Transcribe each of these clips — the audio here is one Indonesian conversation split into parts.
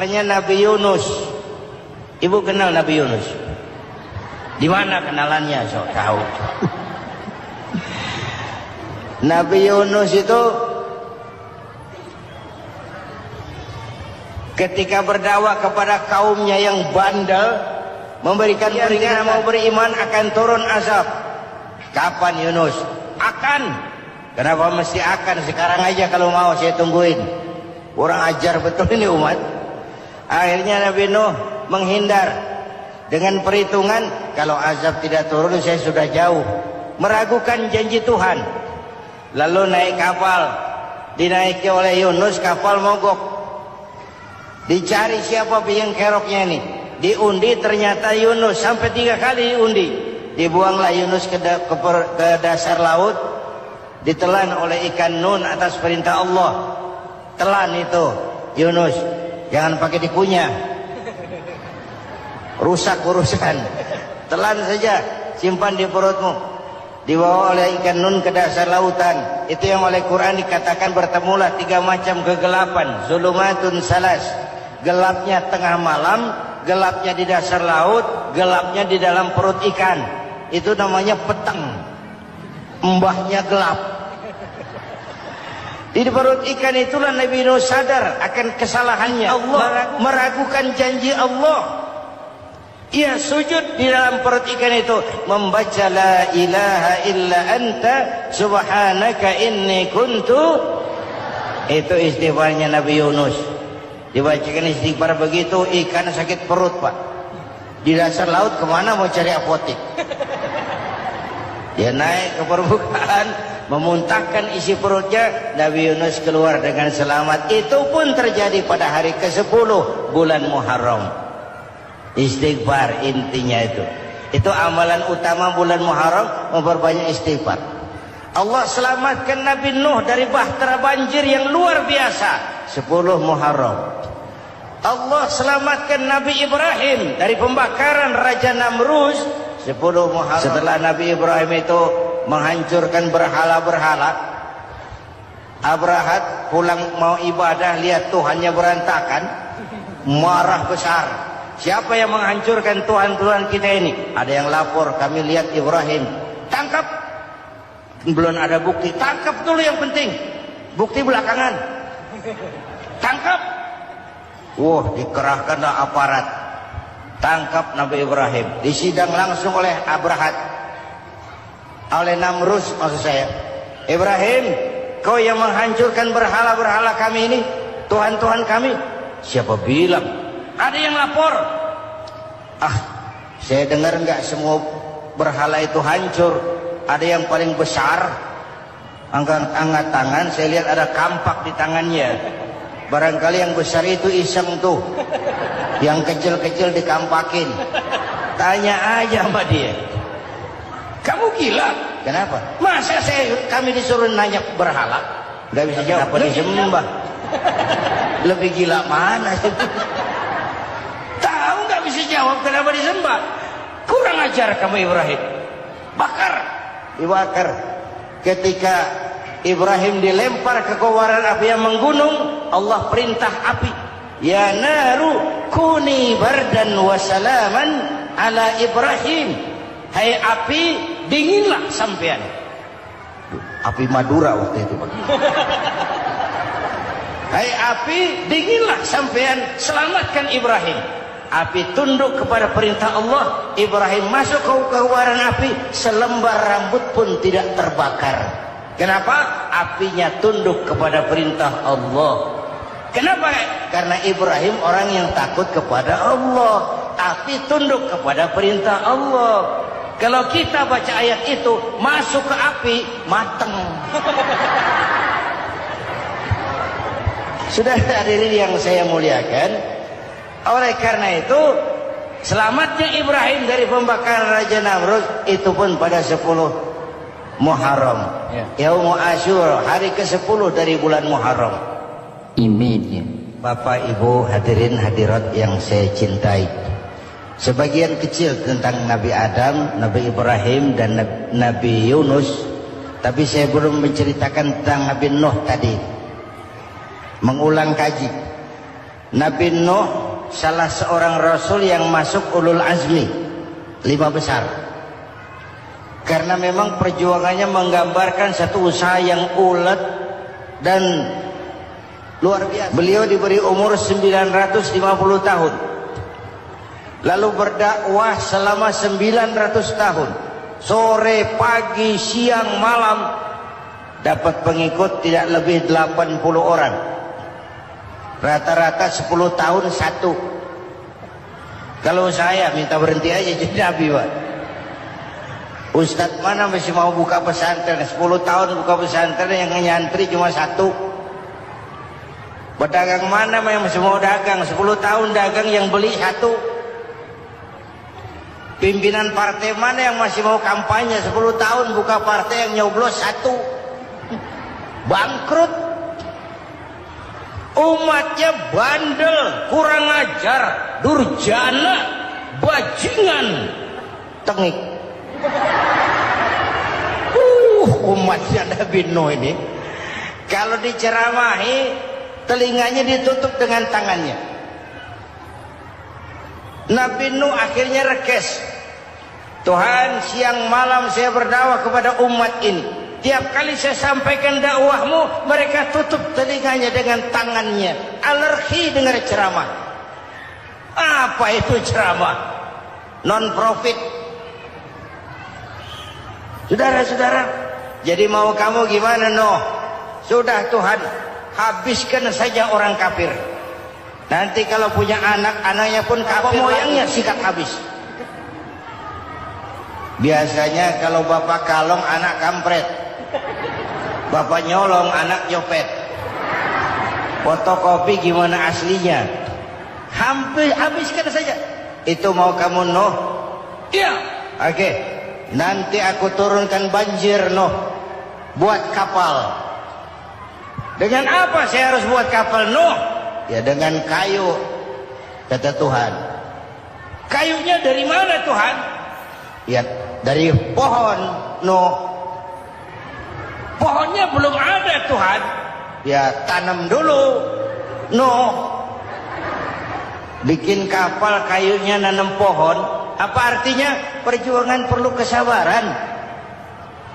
Nabi Yunus. Ibu kenal Nabi Yunus? Di mana kenalannya? Sok tahu. Nabi Yunus itu ketika berdakwah kepada kaumnya yang bandel, memberikan peringatan mau beriman akan turun azab. Kapan Yunus? Akan. Kenapa mesti akan? Sekarang aja kalau mau saya tungguin. Kurang ajar betul ini umat. Akhirnya Nabi Nuh menghindar dengan perhitungan kalau azab tidak turun saya sudah jauh, meragukan janji Tuhan. Lalu naik kapal, dinaiki oleh Yunus, kapal mogok. Dicari siapa biang keroknya ini, diundi ternyata Yunus, sampai 3 kali diundi. Dibuanglah Yunus ke dasar laut, ditelan oleh ikan Nun atas perintah Allah. Telan itu Yunus, jangan pakai dikunyah, rusak urusan. Telan saja, simpan di perutmu. Dibawa oleh ikan Nun ke dasar lautan. Itu yang oleh Quran dikatakan bertemulah 3 macam kegelapan. Zulumatun salas, gelapnya tengah malam, gelapnya di dasar laut, gelapnya di dalam perut ikan. Itu namanya petang, mbahnya gelap. Di perut ikan itulah Nabi Nuh sadar akan kesalahannya. Allah meragukan janji Allah. Ia sujud di dalam perut ikan itu, membaca la ilaha illa anta subhanaka inni kuntu. Itu istighfarnya Nabi Yunus. Dibacakan istighfar begitu, ikan sakit perut pak. Di dasar laut kemana mau cari apotek? Dia naik ke permukaan, memuntahkan isi perutnya. Nabi Yunus keluar dengan selamat. Itu pun terjadi pada hari ke-10 bulan Muharram. Istighfar intinya itu. Itu amalan utama bulan Muharram, memperbanyak istighfar. Allah selamatkan Nabi Nuh dari bahtera banjir yang luar biasa 10 Muharram. Allah selamatkan Nabi Ibrahim dari pembakaran Raja Namrus 10 Muharram. Setelah Nabi Ibrahim itu menghancurkan berhala-berhala, Abrahat pulang mau ibadah, lihat Tuhannya berantakan, marah besar. Siapa yang menghancurkan Tuhan-Tuhan kita ini? Ada yang lapor, kami lihat Ibrahim. Tangkap. Belum ada bukti, tangkap dulu yang penting. Bukti belakangan. Tangkap. Wah, dikerahkanlah aparat. Tangkap Nabi Ibrahim. Disidang langsung oleh Abrahat, oleh Namrus maksud saya. Ibrahim, kau yang menghancurkan berhala-berhala kami ini, Tuhan-Tuhan kami. Siapa bilang? Ada yang lapor. Saya dengar nggak semua berhala itu hancur. Ada yang paling besar, angkat tangan, saya lihat ada kampak di tangannya. Barangkali yang besar itu iseng tuh, yang kecil-kecil dikampakin. Tanya aja sama dia, kamu gila? Kenapa? Masa kami disuruh nanya berhala? Nggak bisa jawab, apa disembah? Lebih gila mana sih? Tahu nggak bisa jawab kenapa disembah? Kurang ajar kamu Ibrahim. Bakar, dibakar. Ketika Ibrahim dilempar ke kobaran api yang menggunung, Allah perintah api, ya naru kuni bardan wa salaman ala Ibrahim. Hai api, dinginlah sampean. Api Madura waktu itu Pak. Hai api, dinginlah sampean, selamatkan Ibrahim. Api tunduk kepada perintah Allah. Ibrahim masuk ke kobaran api, selembar rambut pun tidak terbakar. Kenapa? Apinya tunduk kepada perintah Allah. Kenapa? Karena Ibrahim orang yang takut kepada Allah. Api tunduk kepada perintah Allah. Kalau kita baca ayat itu, masuk ke api, mateng. Sudah hadirin yang saya muliakan, oleh karena itu selamatnya Ibrahim dari pembakaran Raja Namrus itu pun pada 10 Muharram, Yaum Asyura, hari ke-10 dari bulan Muharram. Ini dia. Bapak Ibu hadirin hadirat yang saya cintai, sebagian kecil tentang Nabi Adam, Nabi Ibrahim dan Nabi Yunus, tapi saya belum menceritakan tentang Nabi Nuh tadi. Mengulang kaji. Nabi Nuh salah seorang rasul yang masuk ulul azmi 5 besar. Karena memang perjuangannya menggambarkan satu usaha yang ulet dan luar biasa. Beliau diberi umur 950 tahun. Lalu berdakwah selama 900 tahun. Sore, pagi, siang, malam. Dapat pengikut tidak lebih 80 orang. Rata-rata 10 tahun satu. Kalau saya minta berhenti aja jadi nabi, Pak. Ustadz mana masih mau buka pesantren? 10 tahun buka pesantren, yang nyantri cuma satu. Pedagang mana yang masih mau dagang? 10 tahun dagang, yang beli satu. Pimpinan partai mana yang masih mau kampanye? 10 tahun buka partai, yang nyoblos satu. Bangkrut. Umatnya bandel, kurang ajar, durjana, bajingan, tengik. Umatnya Nabi Nuh ini kalau diceramahi telinganya ditutup dengan tangannya. Nabi Nuh akhirnya rekes. Tuhan, siang malam saya berdakwah kepada umat ini. Tiap kali saya sampaikan dakwahmu, mereka tutup telinganya dengan tangannya. Alergi dengar ceramah. Apa itu ceramah? Non-profit. Saudara-saudara, jadi mau kamu gimana, Nuh? Sudah Tuhan, habiskan saja orang kafir. Nanti kalau punya anak, anaknya pun kafir, moyangnya sikat habis. Biasanya kalau bapak kalong, anak kampret. Bapak nyolong, anak nyopet. Fotokopi gimana aslinya? Hampir habiskan saja. Itu mau kamu, Nuh? Iya. Oke. Nanti aku turunkan banjir, Nuh. Buat kapal. Dengan apa saya harus buat kapal, Nuh? Ya dengan kayu, kata Tuhan. Kayunya dari mana, Tuhan? Ya dari pohon, Nuh. Pohonnya belum ada, Tuhan. Ya tanam dulu, Nuh. Bikin kapal, kayunya nanam pohon. Apa artinya? Perjuangan perlu kesabaran.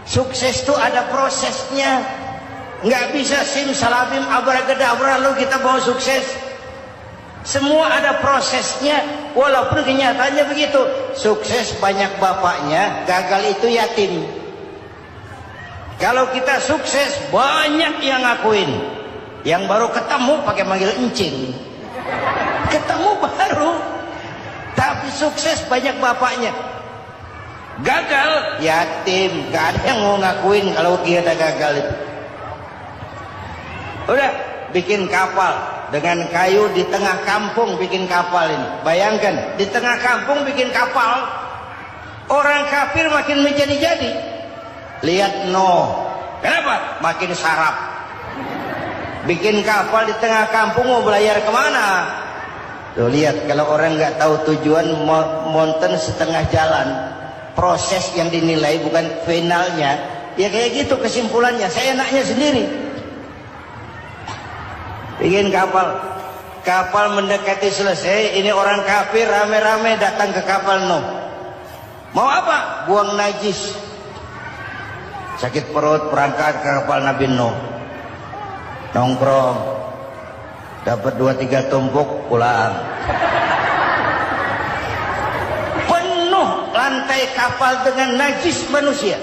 Sukses itu ada prosesnya. Nggak bisa simsalabim abracadabra lalu kita bawa sukses. Semua ada prosesnya. Walaupun kenyataannya begitu. Sukses banyak bapaknya, gagal itu yatim. Kalau kita sukses banyak yang ngakuin. Yang baru ketemu pakai manggil encing. Ketemu baru. Tapi sukses banyak bapaknya. Gagal yatim, gak ada yang mau ngakuin kalau kita gagal itu. Udah bikin kapal dengan kayu di tengah kampung, bikin kapal ini. Bayangkan di tengah kampung bikin kapal. Orang kafir makin menjadi-jadi. Lihat Nuh, kenapa? Makin sarap. Bikin kapal di tengah kampung, mau belayar kemana? Tuh lihat, kalau orang nggak tahu tujuan, monten setengah jalan. Proses yang dinilai bukan finalnya. Ya kayak gitu kesimpulannya. Saya enaknya sendiri. Bikin kapal. Kapal mendekati selesai. Ini orang kafir rame-rame datang ke kapal Nuh. Mau apa? Buang najis. Sakit perut, berangkat ke kapal Nabi Nuh. Nongkrong. Dapat 2-3 tumpuk, pulang. Penuh lantai kapal dengan najis manusia.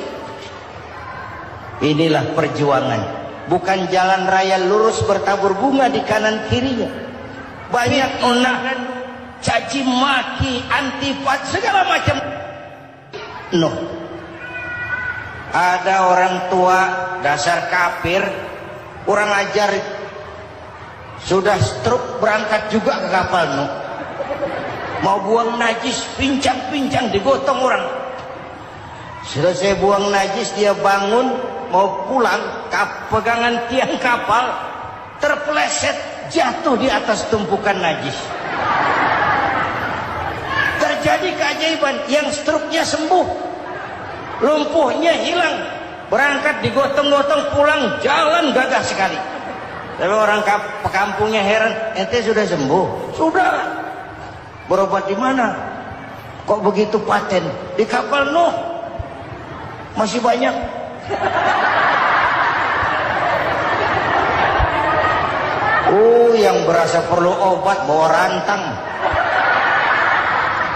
Inilah perjuangan. Bukan jalan raya lurus bertabur bunga di kanan kirinya. Banyak unahan, caci maki, antipat, segala macam. Nuh. Ada orang tua dasar kafir, kurang ajar, sudah stroke berangkat juga ke kapal Nuh. Mau buang najis, pincang-pincang digotong orang. Selesai buang najis dia bangun mau pulang, pegangan tiang kapal terpeleset jatuh di atas tumpukan najis. Terjadi keajaiban, yang stroke-nya sembuh. Lumpuhnya hilang, berangkat digotong-gotong pulang, jalan gagah sekali. Tapi orang kampungnya heran, ente sudah sembuh? Sudah. Berobat di mana? Kok begitu paten? Di kapal Nuh. Masih banyak. Oh, yang berasa perlu obat bawa rantang.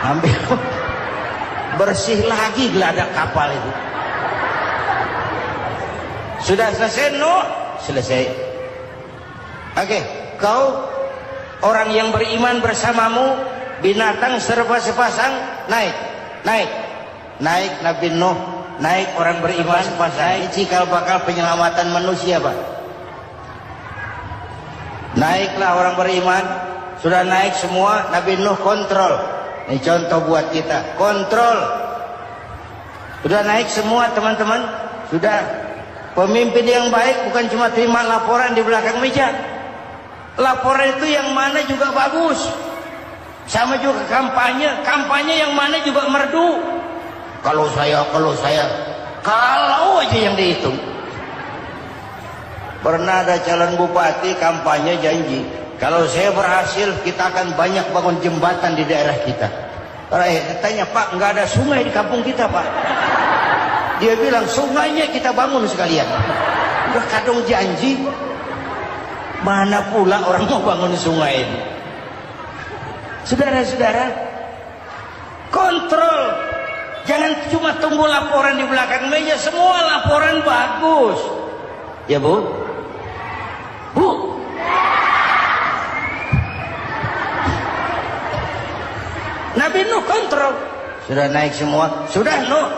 Ambil bersih lagi geladak kapal itu. Sudah selesai Nuh? Selesai. Oke, kau orang yang beriman bersamamu, binatang serba sepasang, naik. Nabi Nuh, naik orang beriman sepasang. Ini cikal bakal penyelamatan manusia, Pak. Naiklah orang beriman, sudah naik semua, Nabi Nuh kontrol. Ini contoh buat kita, kontrol. Sudah naik semua teman-teman, sudah. Pemimpin yang baik bukan cuma terima laporan di belakang meja. Laporan itu yang mana juga bagus. Sama juga kampanye yang mana juga merdu. Kalau aja yang dihitung. Pernah ada calon bupati kampanye janji, kalau saya berhasil kita akan banyak bangun jembatan di daerah kita. Tanya, Pak, nggak ada sungai di kampung kita, Pak. Dia bilang, sungainya kita bangun sekalian. Udah kadung janji, mana pula orang mau bangun sungai ini. Saudara-saudara, kontrol. Jangan cuma tunggu laporan di belakang meja, semua laporan bagus. Ya, Bu? Bu, Nabi Nuh kontrol. Sudah naik semua. Sudah Nuh.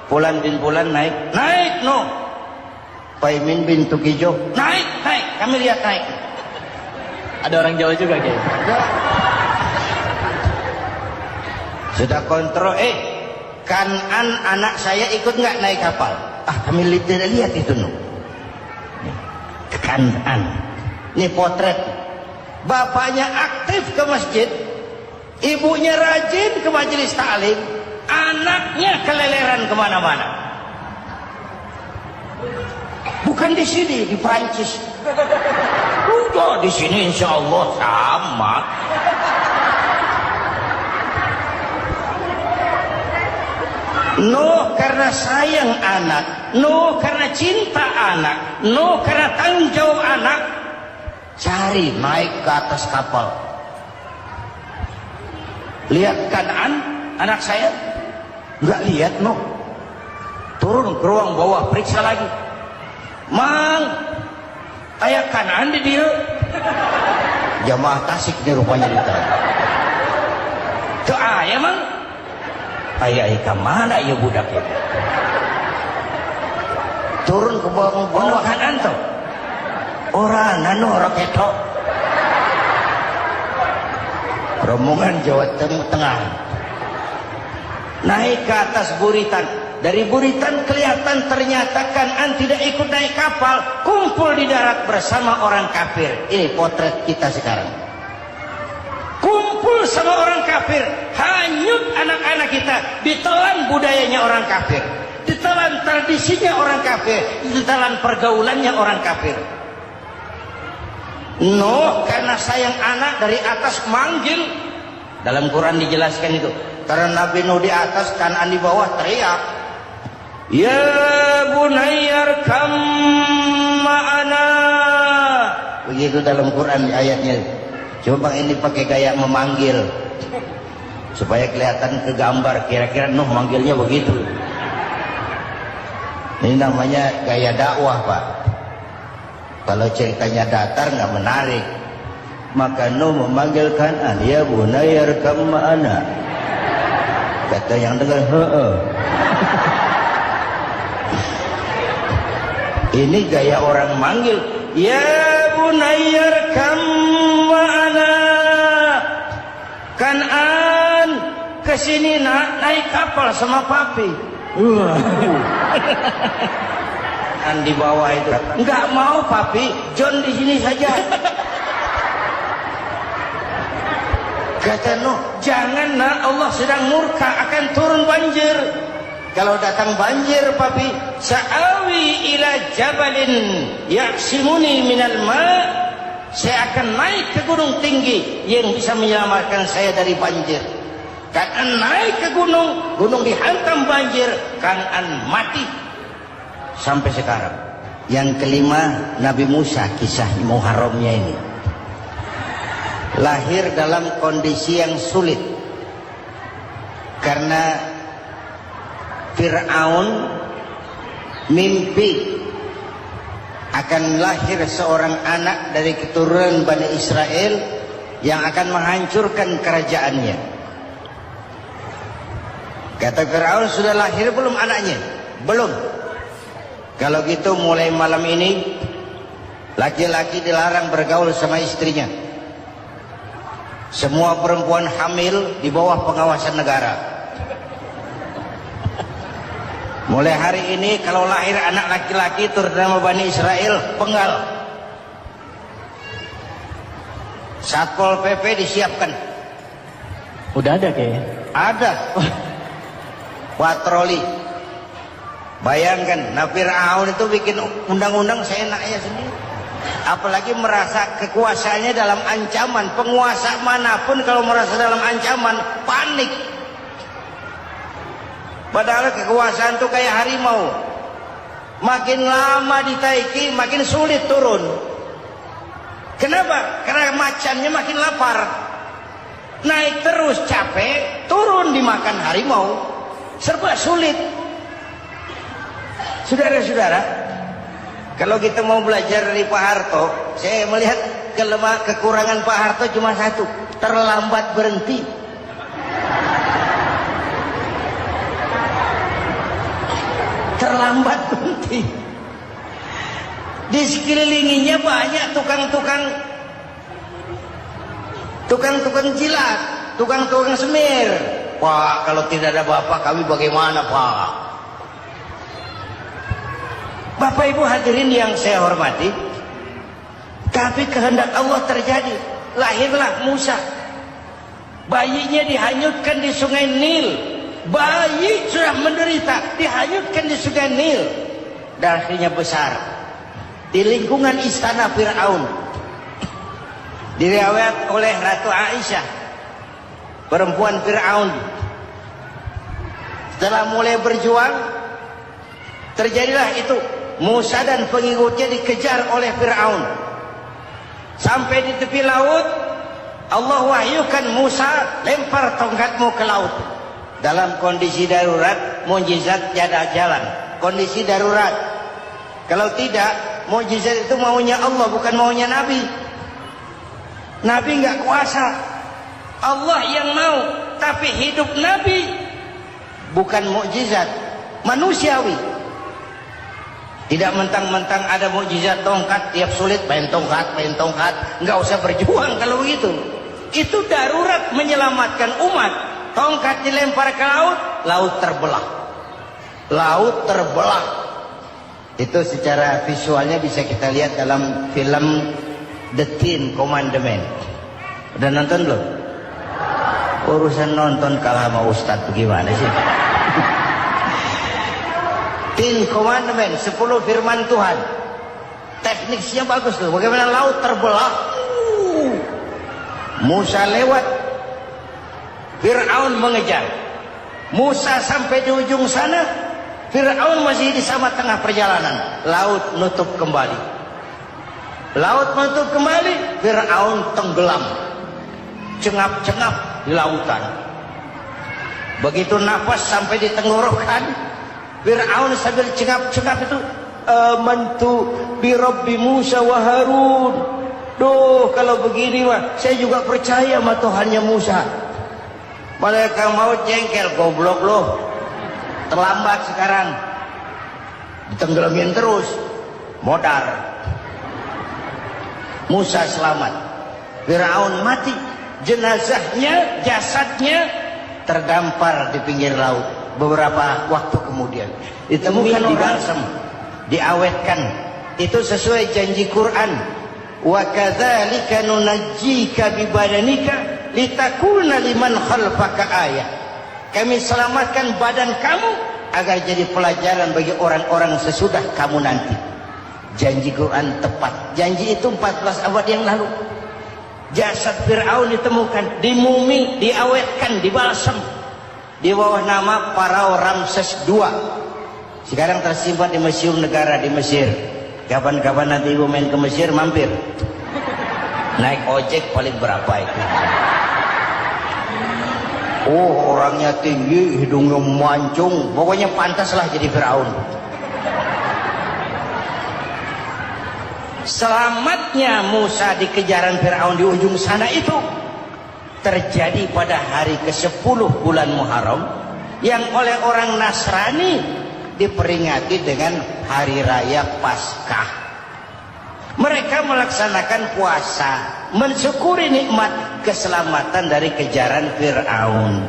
Pulan bin Pulan naik Nuh. Paimin bin Tukijo naik. Kami lihat naik. Ada orang Jawa juga Kiai. Sudah kontrol. Kanan anak saya ikut nggak naik kapal? Kami lihat itu Nuh. Kanan. Ini potret. Bapaknya aktif ke masjid, ibunya rajin ke majelis taklim, anaknya keleleran kemana-mana. Bukan di sini, di Prancis. Udah di sini insya Allah sama. Nuh karena sayang anak, Nuh karena cinta anak, Nuh karena tanggung jawab anak, cari naik ke atas kapal. Lihat Kan'an, anak saya, nggak lihat Nuh. Turun ke ruang bawah, periksa lagi. Mang, ayah Kan'an di dia. Jamaah Tasik nih rupanya ditanya. Tuh ayah Mang. Ayah kemana ya budak itu? Turun ke bawah Kanan tuh. Orang nano roketo. Rombongan Jawa Tengah. Naik ke atas buritan. Dari buritan kelihatan ternyata Kanan tidak ikut naik kapal, kumpul di darat bersama orang kafir. Ini potret kita sekarang. Kumpul sama orang kafir, hanyut anak-anak kita, ditelan budayanya orang kafir, ditelan tradisinya orang kafir, ditelan pergaulannya orang kafir. Nuh karena sayang anak dari atas manggil. Dalam Quran dijelaskan itu. Karena Nabi Nuh di atas, Kanan di bawah, teriak, ya bunayyarkam ma'ana. Begitu dalam Quran ayatnya. Coba ini pakai gaya memanggil supaya kelihatan kegambar, kira-kira Nuh manggilnya begitu. Ini namanya gaya dakwah, Pak. Kalau ceritanya datar nggak menarik, maka Nuh memanggil Kanan, ya bunayyarkam ma'ana. Kata yang dengar, ini gaya orang manggil, ya bunayyarkam ma'ana. Kanan kesini naik kapal sama papi. Dan di bawah itu nggak mau papi, John di sini saja. Kata Nuh, jangan nak, Allah sedang murka, akan turun banjir. Kalau datang banjir papi, sa'awi ila jabalin yaksimuni minal ma', Saya akan naik ke gunung tinggi yang bisa menyelamatkan saya dari banjir. Kan'an naik ke gunung, gunung dihantam banjir, Kan'an mati. Sampai sekarang. Yang kelima, Nabi Musa, kisah Muharramnya ini. Lahir dalam kondisi yang sulit. Karena Fir'aun mimpi akan lahir seorang anak dari keturunan Bani Israel yang akan menghancurkan kerajaannya. Kata Fir'aun, sudah lahir belum anaknya? Belum. Kalau gitu mulai malam ini laki-laki dilarang bergaul sama istrinya. Semua perempuan hamil di bawah pengawasan negara. Mulai hari ini kalau lahir anak laki-laki terutama Bani Israel, penggal. Satpol PP disiapkan. Udah ada kayaknya. Ada. Patroli. Bayangkan, nah Fir'aun itu bikin undang-undang seenaknya sendiri. Apalagi merasa kekuasaannya dalam ancaman. Penguasa manapun kalau merasa dalam ancaman, panik. Padahal kekuasaan itu kayak harimau. Makin lama ditaiki, makin sulit turun. Kenapa? Karena macannya makin lapar. Naik terus capek, turun dimakan harimau. Serba sulit. Saudara-saudara, kalau kita mau belajar dari Pak Harto, saya melihat kekurangan Pak Harto cuma satu, terlambat berhenti. Terlambat berhenti. Di sekelilinginya banyak tukang-tukang jilat, tukang-tukang semir. Pak, kalau tidak ada Bapak kami bagaimana, Pak? Bapak Ibu hadirin yang saya hormati, tapi kehendak Allah terjadi. Lahirlah Musa. Bayinya dihanyutkan di sungai Nil. Bayi sudah menderita, dihanyutkan di sungai Nil. Dan akhirnya besar di lingkungan istana Fir'aun. Diriwayat oleh Ratu Aisyah, perempuan Fir'aun. Setelah mulai berjuang, terjadilah itu. Musa dan pengikutnya dikejar oleh Fir'aun. Sampai di tepi laut, Allah wahyukan Musa, lempar tongkatmu ke laut. Dalam kondisi darurat, mukjizat tiada jalan. Kondisi darurat. Kalau tidak, mukjizat itu maunya Allah, bukan maunya Nabi. Nabi nggak kuasa. Allah yang mau. Tapi hidup Nabi bukan mukjizat, manusiawi. Tidak mentang-mentang ada mukjizat tongkat, tiap sulit main tongkat. Nggak usah berjuang kalau begitu. Itu darurat menyelamatkan umat. Tongkat dilempar ke laut, laut terbelah. Laut terbelah. Itu secara visualnya bisa kita lihat dalam film The Ten Commandments. Udah nonton belum? Urusan nonton kalah sama Ustadz bagaimana sih? Ten Commandments, 10 firman Tuhan. Tekniknya bagus tuh. Bagaimana laut terbelah. Musa lewat. Fir'aun mengejar. Musa sampai di ujung sana, Fir'aun masih di sama tengah perjalanan. Laut nutup kembali. Laut menutup kembali, Fir'aun tenggelam. Cengap-cengap di lautan. Begitu nafas sampai di tenggorokan, Fir'aun sambil cengap-cengap itu, amantu bi Rabbi Musa wa Harun. Duh, kalau begini mah saya juga percaya sama Tuhannya Musa. Malaikat maut jengkel, goblok loh. Terlambat sekarang. Ditenggelamin terus. Modar. Musa selamat. Fir'aun mati. Jenazahnya, jasadnya terdampar di pinggir laut. Beberapa waktu kemudian ditemukan di balsam, diawetkan. Itu sesuai janji Quran. Wa kadzalika nunajjika bi badanika litakuna liman khalfaka ayat. Kami selamatkan badan kamu agar jadi pelajaran bagi orang-orang sesudah kamu nanti. Janji Quran tepat. Janji itu 14 abad yang lalu. Jasad Fir'aun ditemukan, dimumi, diawetkan, dibalsam di bawah nama Pharao Ramses II. Sekarang tersimpan di Museum Negara di Mesir. Kapan-kapan nanti ibu main ke Mesir, mampir. Naik ojek paling berapa itu? Oh, orangnya tinggi, hidungnya mancung, pokoknya pantaslah jadi Fir'aun. Selamatnya Musa di kejaran Fir'aun di ujung sana itu terjadi pada hari ke-10 bulan Muharram, yang oleh orang Nasrani diperingati dengan hari raya Paskah. Mereka melaksanakan puasa, mensyukuri nikmat keselamatan dari kejaran Fir'aun.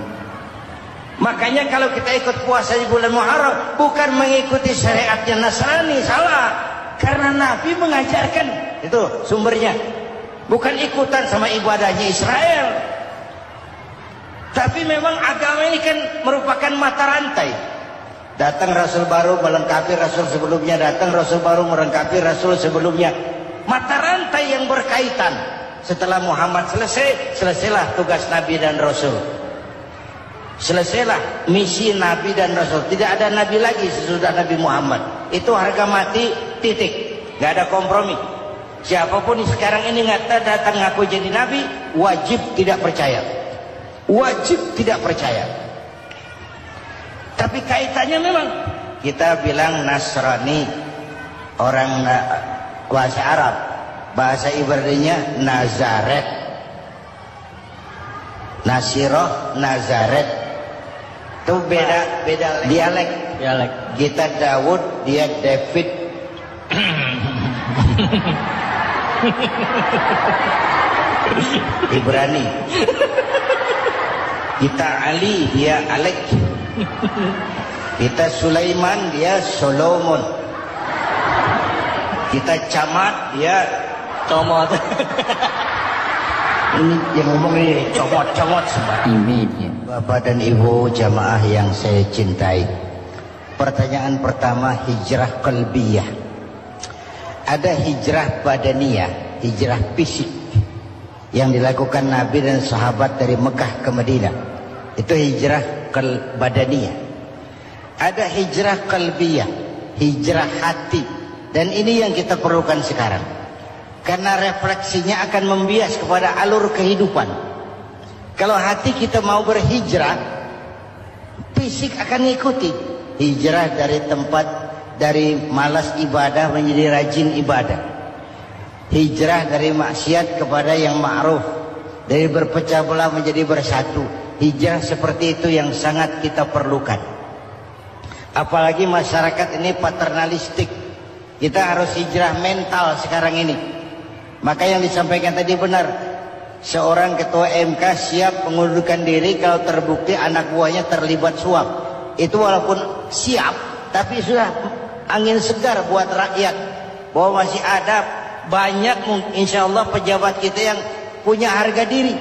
Makanya kalau kita ikut puasa di bulan Muharram, bukan mengikuti syariatnya Nasrani, salah. Karena Nabi mengajarkan, itu sumbernya. Bukan ikutan sama ibadahnya Israel. Tapi memang agama ini kan merupakan mata rantai. Datang Rasul baru melengkapi Rasul sebelumnya, datang Rasul baru melengkapi Rasul sebelumnya. Mata rantai yang berkaitan. Setelah Muhammad selesai, selesailah tugas Nabi dan Rasul. Selesailah misi Nabi dan Rasul. Tidak ada Nabi lagi sesudah Nabi Muhammad. Itu harga mati, titik. Gak ada kompromi. Siapapun sekarang ini datang ngaku jadi Nabi, wajib tidak percaya. Wajib tidak percaya. Tapi kaitannya memang, kita bilang Nasrani, orang bahasa Arab, bahasa Ibraninya Nazaret, Nasiroh, Nazaret, itu beda dialek. Kita Daud, dia David. Ibrani. Kita Ali, dia Alek. Kita Sulaiman, dia Solomon. Kita Camat, dia Comot. Ini yang ngomong ini comot semua. Bapak dan Ibu jamaah yang saya cintai, pertanyaan pertama, hijrah qalbiyah. Ada hijrah badaniyah, hijrah fisik yang dilakukan Nabi dan sahabat dari Mekah ke Madinah. Itu hijrah badaniyah. Ada hijrah qalbiyah, hijrah hati. Dan ini yang kita perlukan sekarang. Karena refleksinya akan membias kepada alur kehidupan. Kalau hati kita mau berhijrah, fisik akan mengikuti. Hijrah dari tempat, dari malas ibadah menjadi rajin ibadah. Hijrah dari maksiat kepada yang ma'ruf, dari berpecah belah menjadi bersatu. Hijrah seperti itu yang sangat kita perlukan. Apalagi masyarakat ini paternalistik. Kita harus hijrah mental sekarang ini. Maka yang disampaikan tadi benar. Seorang ketua MK siap mengundurkan diri kalau terbukti anak buahnya terlibat suap. Itu walaupun siap, tapi sudah angin segar buat rakyat. Bahwa masih ada banyak insya Allah pejabat kita yang punya harga diri.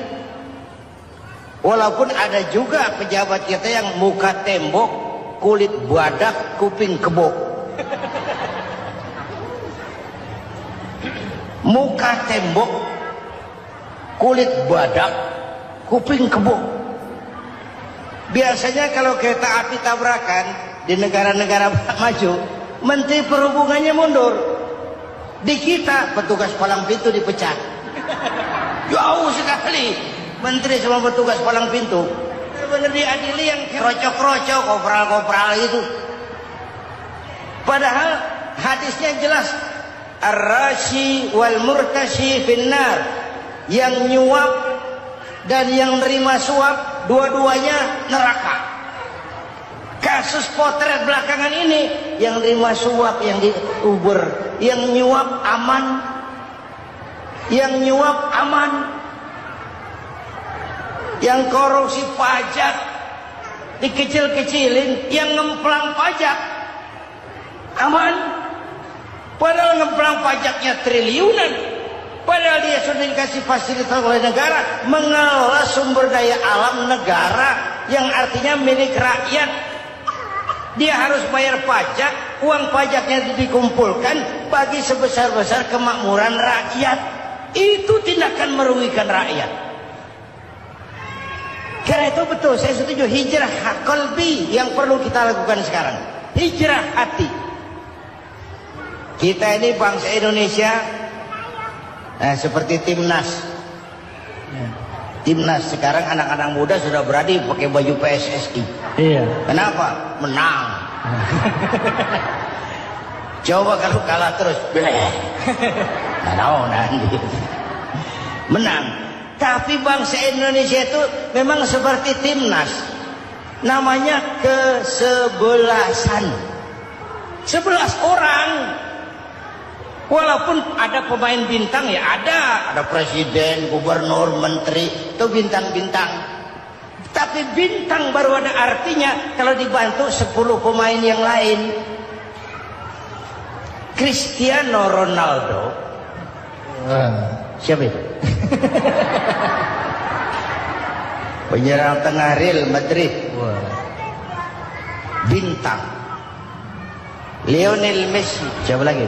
Walaupun ada juga pejabat kita yang muka tembok, kulit badak, kuping kebo. Muka tembok, kulit badak, kuping kebo. Biasanya kalau kereta api tabrakan di negara-negara maju, Menteri Perhubungannya mundur. Di kita petugas palang pintu dipecat. Jauh sekali Menteri sama petugas palang pintu. Benar-benar diadili yang krocok-krocok, kopral-kopral itu. Padahal hadisnya jelas, ar-rashi wal murtashi finnar. Yang nyuap dan yang nerima suap, dua-duanya neraka. Kasus potret belakangan ini, yang nerima suap, yang diuber, yang nyuap aman, yang nyuap aman, yang korupsi pajak dikecil-kecilin, yang ngemplang pajak aman. Padahal ngemplang pajaknya triliunan. Padahal dia sudah dikasih fasilitas oleh negara mengelola sumber daya alam negara yang artinya milik rakyat. Dia harus bayar pajak, uang pajaknya dikumpulkan bagi sebesar-besar kemakmuran rakyat. Itu tindakan merugikan rakyat. Karena itu betul, saya setuju hijrah qalbi yang perlu kita lakukan sekarang. Hijrah hati. Kita ini bangsa Indonesia, seperti timnas. Timnas sekarang anak-anak muda sudah berani pakai baju PSSI. Iya. Kenapa? Menang. Coba kalau kalah terus, nanti menang. Tapi bangsa Indonesia itu memang seperti timnas, namanya kesebelasan. 11 orang. Walaupun ada pemain bintang ya ada presiden, gubernur, menteri, itu bintang-bintang. Tapi bintang baru ada artinya kalau dibantu 10 pemain yang lain. Cristiano Ronaldo. Siapa itu? Penyerang tengah Real Madrid. Bintang. Lionel Messi. Siapa lagi?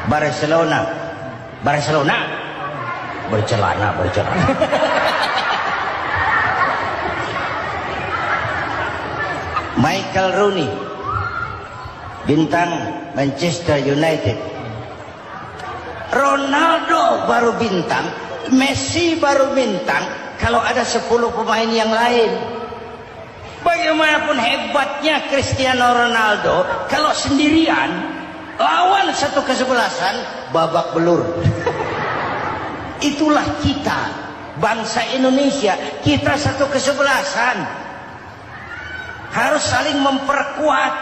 Barcelona. Bercelana. Michael Rooney, bintang Manchester United. Ronaldo baru bintang, Messi baru bintang kalau ada 10 pemain yang lain. Bagaimanapun hebatnya Cristiano Ronaldo, kalau sendirian lawan satu kesebelasan, babak belur. Itulah kita, bangsa Indonesia. Kita satu kesebelasan, harus saling memperkuat.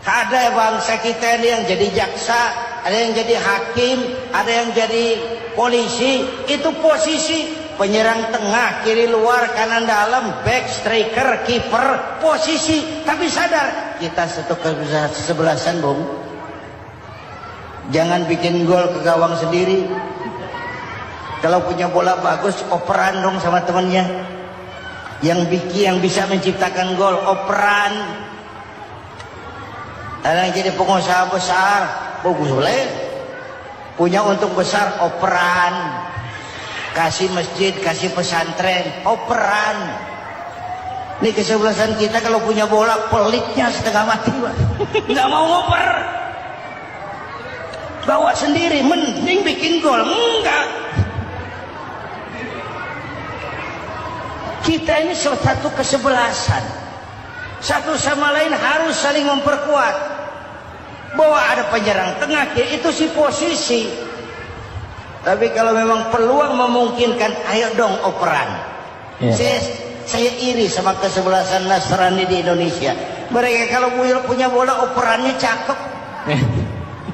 Ada bangsa kita ini yang jadi jaksa, ada yang jadi hakim, ada yang jadi polisi. Itu posisi penyerang tengah, kiri luar, kanan dalam, back, striker, kiper, posisi. Tapi sadar kita satu kesebelasan, Bung. Jangan bikin gol ke gawang sendiri. Kalau punya bola bagus, operan dong sama temannya. Yang bisa menciptakan gol, operan. Ada yang jadi pengusaha besar, bagus boleh. Punya untung besar, operan. Kasih masjid, kasih pesantren, operan. Ini kesebelasan kita kalau punya bola, pelitnya setengah mati, nggak mau ngoper. Bawa sendiri, mending bikin gol, enggak. Kita ini satu kesebelasan, satu sama lain harus saling memperkuat. Bahwa ada penyerang tengah kiri itu si posisi. Tapi kalau memang peluang memungkinkan, ayo dong operan. Saya iri sama kesebelasan Nasrani di Indonesia. Mereka kalau punya bola operannya cakep.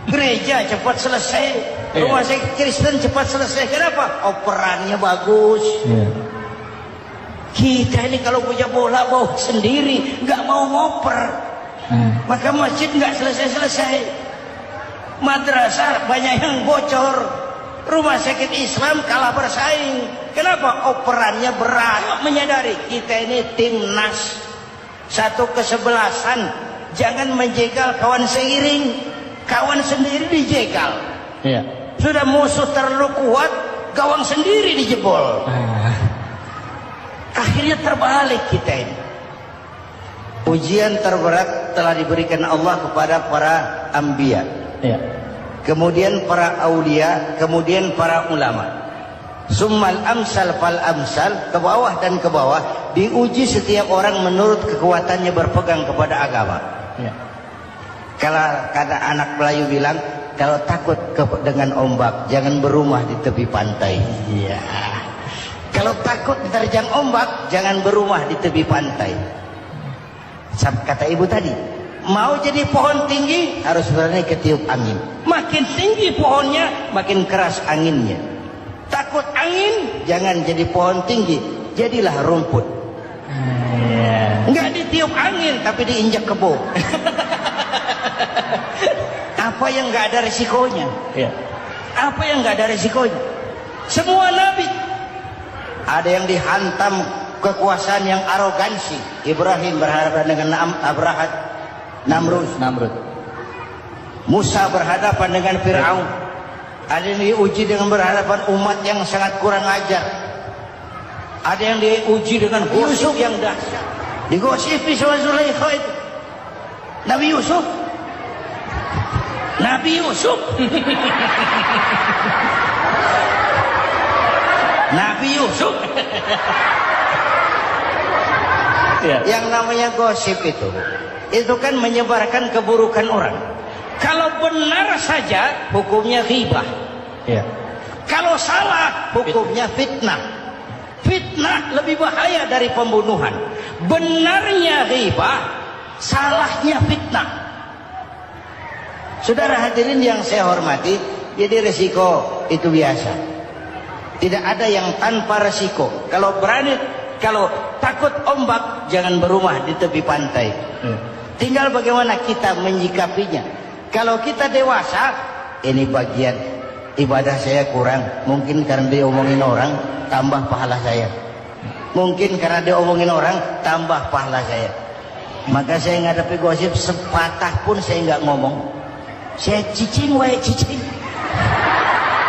Gereja cepat selesai, rumah sakit Kristen cepat selesai. Kenapa? Operannya bagus. Kita ini kalau punya bola bawa sendiri, nggak mau ngoper, maka masjid nggak selesai-selesai, madrasah banyak yang bocor, rumah sakit Islam kalah bersaing. Kenapa? Operannya berat. Menyadari kita ini timnas, satu kesebelasan. Jangan menjegal kawan seiring, kawan sendiri dijegal. Sudah musuh terlalu kuat, gawang sendiri dijebol. Akhirnya terbalik kita ini. Ujian terberat telah diberikan Allah kepada para anbiya, kemudian para aulia, kemudian para ulama. Summal amsal fal amsal, ke bawah dan ke bawah, diuji setiap orang menurut kekuatannya berpegang kepada agama. Kalau kata anak Melayu bilang, kalau takut dengan ombak, jangan berumah di tepi pantai. Kalau takut diterjang ombak, jangan berumah di tepi pantai. Kata ibu tadi, mau jadi pohon tinggi harus berani ketiup angin. Makin tinggi pohonnya, makin keras anginnya. Takut angin, jangan jadi pohon tinggi, jadilah rumput. Enggak ditiup angin, tapi diinjak kebo. Apa yang enggak ada resikonya? Apa yang enggak ada resikonya? Semua nabi, ada yang dihantam kekuasaan yang arogansi. Ibrahim berhadapan dengan Abrahat, Namrud. Musa berhadapan dengan Fir'aun. Ada yang diuji dengan berhadapan umat yang sangat kurang ajar. Ada yang diuji dengan gosip yang dahsyat. Digosipi sama Zulaikha itu. Nabi Yusuf. Nabi Yusuf. Ya. Yang namanya gosip itu kan menyebarkan keburukan orang. Kalau benar saja hukumnya ghibah. Ya. Kalau salah hukumnya fitnah. Fitnah lebih bahaya dari pembunuhan. Benarnya ghibah, salahnya fitnah. Saudara hadirin yang saya hormati, jadi resiko itu biasa. Tidak ada yang tanpa resiko. Kalau takut ombak, jangan berumah di tepi pantai. Tinggal bagaimana kita menyikapinya. Kalau kita dewasa, ini bagian ibadah saya kurang. Mungkin karena diomongin orang, tambah pahala saya. Mungkin karena diomongin orang, tambah pahala saya. Maka saya ngadapi gosip sepatah pun saya nggak ngomong. Saya cicing.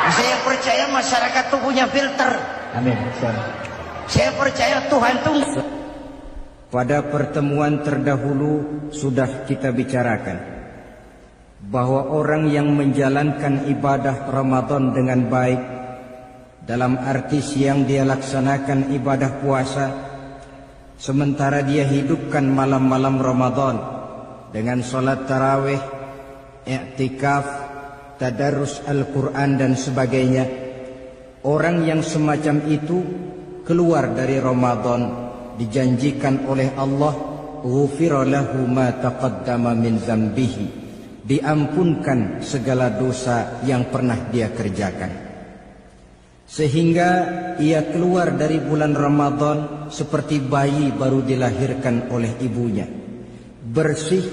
Saya percaya masyarakat itu punya filter. Amin. Saya percaya Tuhan itu. Pada pertemuan terdahulu sudah kita bicarakan bahwa orang yang menjalankan ibadah Ramadan dengan baik, dalam arti siang dia laksanakan ibadah puasa, sementara dia hidupkan malam-malam Ramadan dengan sholat tarawih, i'tikaf, tadarus Al-Quran dan sebagainya. Orang yang semacam itu keluar dari Ramadan dijanjikan oleh Allah, ghufira lahu ma taqaddama min dzambihi, diampunkan segala dosa yang pernah dia kerjakan. Sehingga ia keluar dari bulan Ramadan seperti bayi baru dilahirkan oleh ibunya, bersih,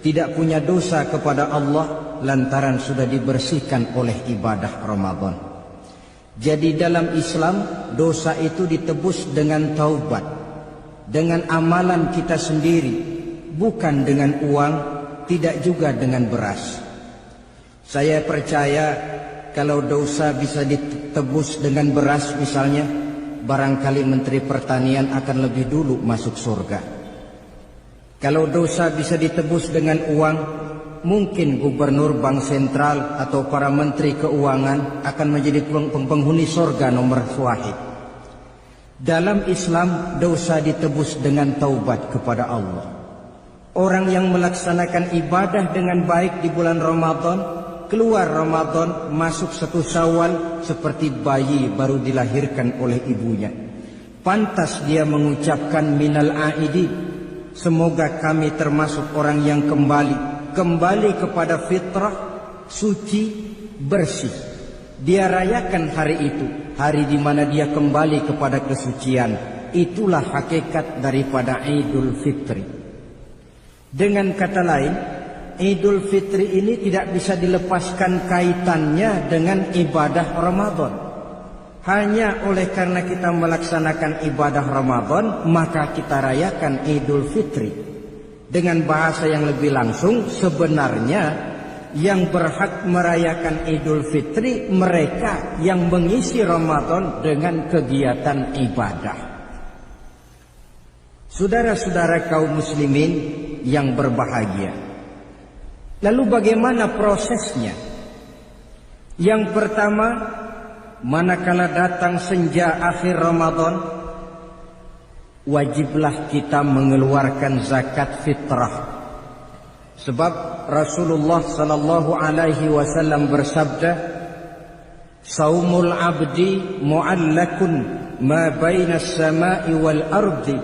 tidak punya dosa kepada Allah lantaran sudah dibersihkan oleh ibadah Ramadan. Jadi dalam Islam dosa itu ditebus dengan taubat, dengan amalan kita sendiri, bukan dengan uang, tidak juga dengan beras. Saya percaya kalau dosa bisa ditebus dengan beras misalnya, barangkali Menteri Pertanian akan lebih dulu masuk surga. Kalau dosa bisa ditebus dengan uang, mungkin Gubernur Bank Sentral atau para Menteri Keuangan akan menjadi penghuni surga nomor wahid. Dalam Islam dosa ditebus dengan taubat kepada Allah. Orang yang melaksanakan ibadah dengan baik di bulan Ramadan, keluar Ramadan, masuk 1 Syawal seperti bayi baru dilahirkan oleh ibunya. Pantas dia mengucapkan minal aidi, semoga kami termasuk orang yang kembali kepada fitrah, suci, bersih. Dia rayakan hari itu, hari di mana dia kembali kepada kesucian. Itulah hakikat daripada Idul Fitri. Dengan kata lain, Idul Fitri ini tidak bisa dilepaskan kaitannya dengan ibadah Ramadan. Hanya oleh karena kita melaksanakan ibadah Ramadan, maka kita rayakan Idul Fitri. Dengan bahasa yang lebih langsung, sebenarnya yang berhak merayakan Idul Fitri mereka yang mengisi Ramadan dengan kegiatan ibadah. Saudara-saudara kaum muslimin yang berbahagia, lalu bagaimana prosesnya? Yang pertama, manakala datang senja akhir Ramadan, wajiblah kita mengeluarkan zakat fitrah. Sebab Rasulullah sallallahu alaihi wasallam bersabda, "Saumul 'abdi mu'allakun ma baina as-sama'i wal ardi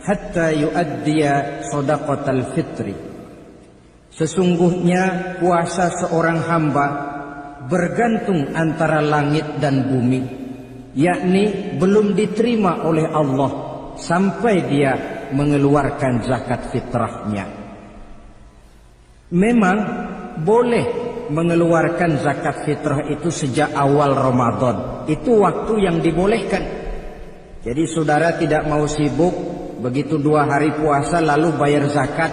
hatta yuaddiya shadaqatal fitri." Sesungguhnya puasa seorang hamba bergantung antara langit dan bumi, yakni belum diterima oleh Allah sampai dia mengeluarkan zakat fitrahnya. Memang boleh mengeluarkan zakat fitrah itu sejak awal Ramadan. Itu waktu yang dibolehkan. Jadi saudara tidak mau sibuk begitu 2 hari puasa lalu bayar zakat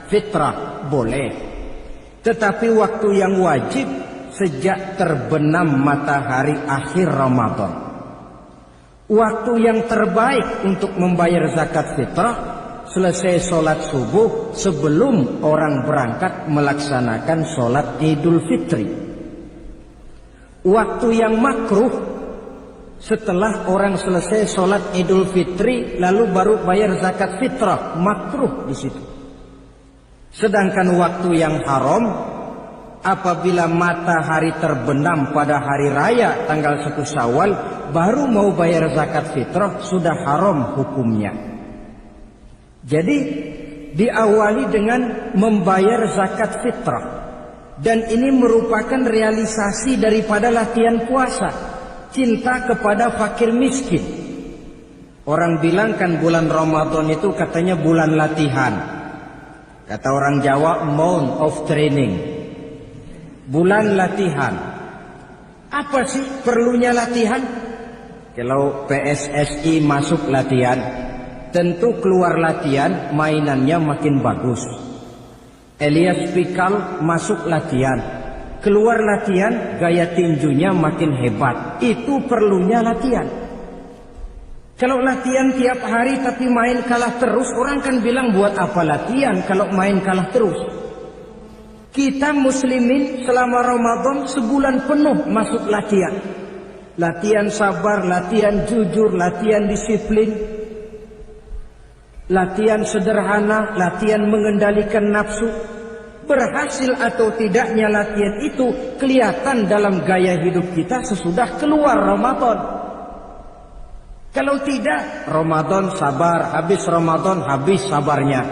fitrah, boleh. Tetapi waktu yang wajib sejak terbenam matahari akhir Ramadan. Waktu yang terbaik untuk membayar zakat fitrah selesai sholat subuh sebelum orang berangkat melaksanakan sholat Idul Fitri. Waktu yang makruh setelah orang selesai sholat Idul Fitri lalu baru bayar zakat fitrah, makruh di situ. Sedangkan waktu yang haram apabila matahari terbenam pada hari raya tanggal 1 Syawal baru mau bayar zakat fitrah, sudah haram hukumnya. Jadi diawali dengan membayar zakat fitrah, dan ini merupakan realisasi daripada latihan puasa, cinta kepada fakir miskin. Orang bilang kan bulan Ramadan itu katanya bulan latihan. Kata orang Jawa, month of training. Bulan latihan. Apa sih perlunya latihan? Kalau PSSI masuk latihan, tentu keluar latihan mainannya makin bagus. Elias Pikal masuk latihan, keluar latihan gaya tinjunya makin hebat. Itu perlunya latihan. Kalau latihan tiap hari tapi main kalah terus, orang kan bilang buat apa latihan kalau main kalah terus. Kita muslimin selama Ramadan sebulan penuh masuk latihan. Latihan sabar, latihan jujur, latihan disiplin, latihan sederhana, latihan mengendalikan nafsu. Berhasil atau tidaknya latihan itu kelihatan dalam gaya hidup kita sesudah keluar Ramadan. Kalau tidak, Ramadan sabar, habis Ramadan habis sabarnya.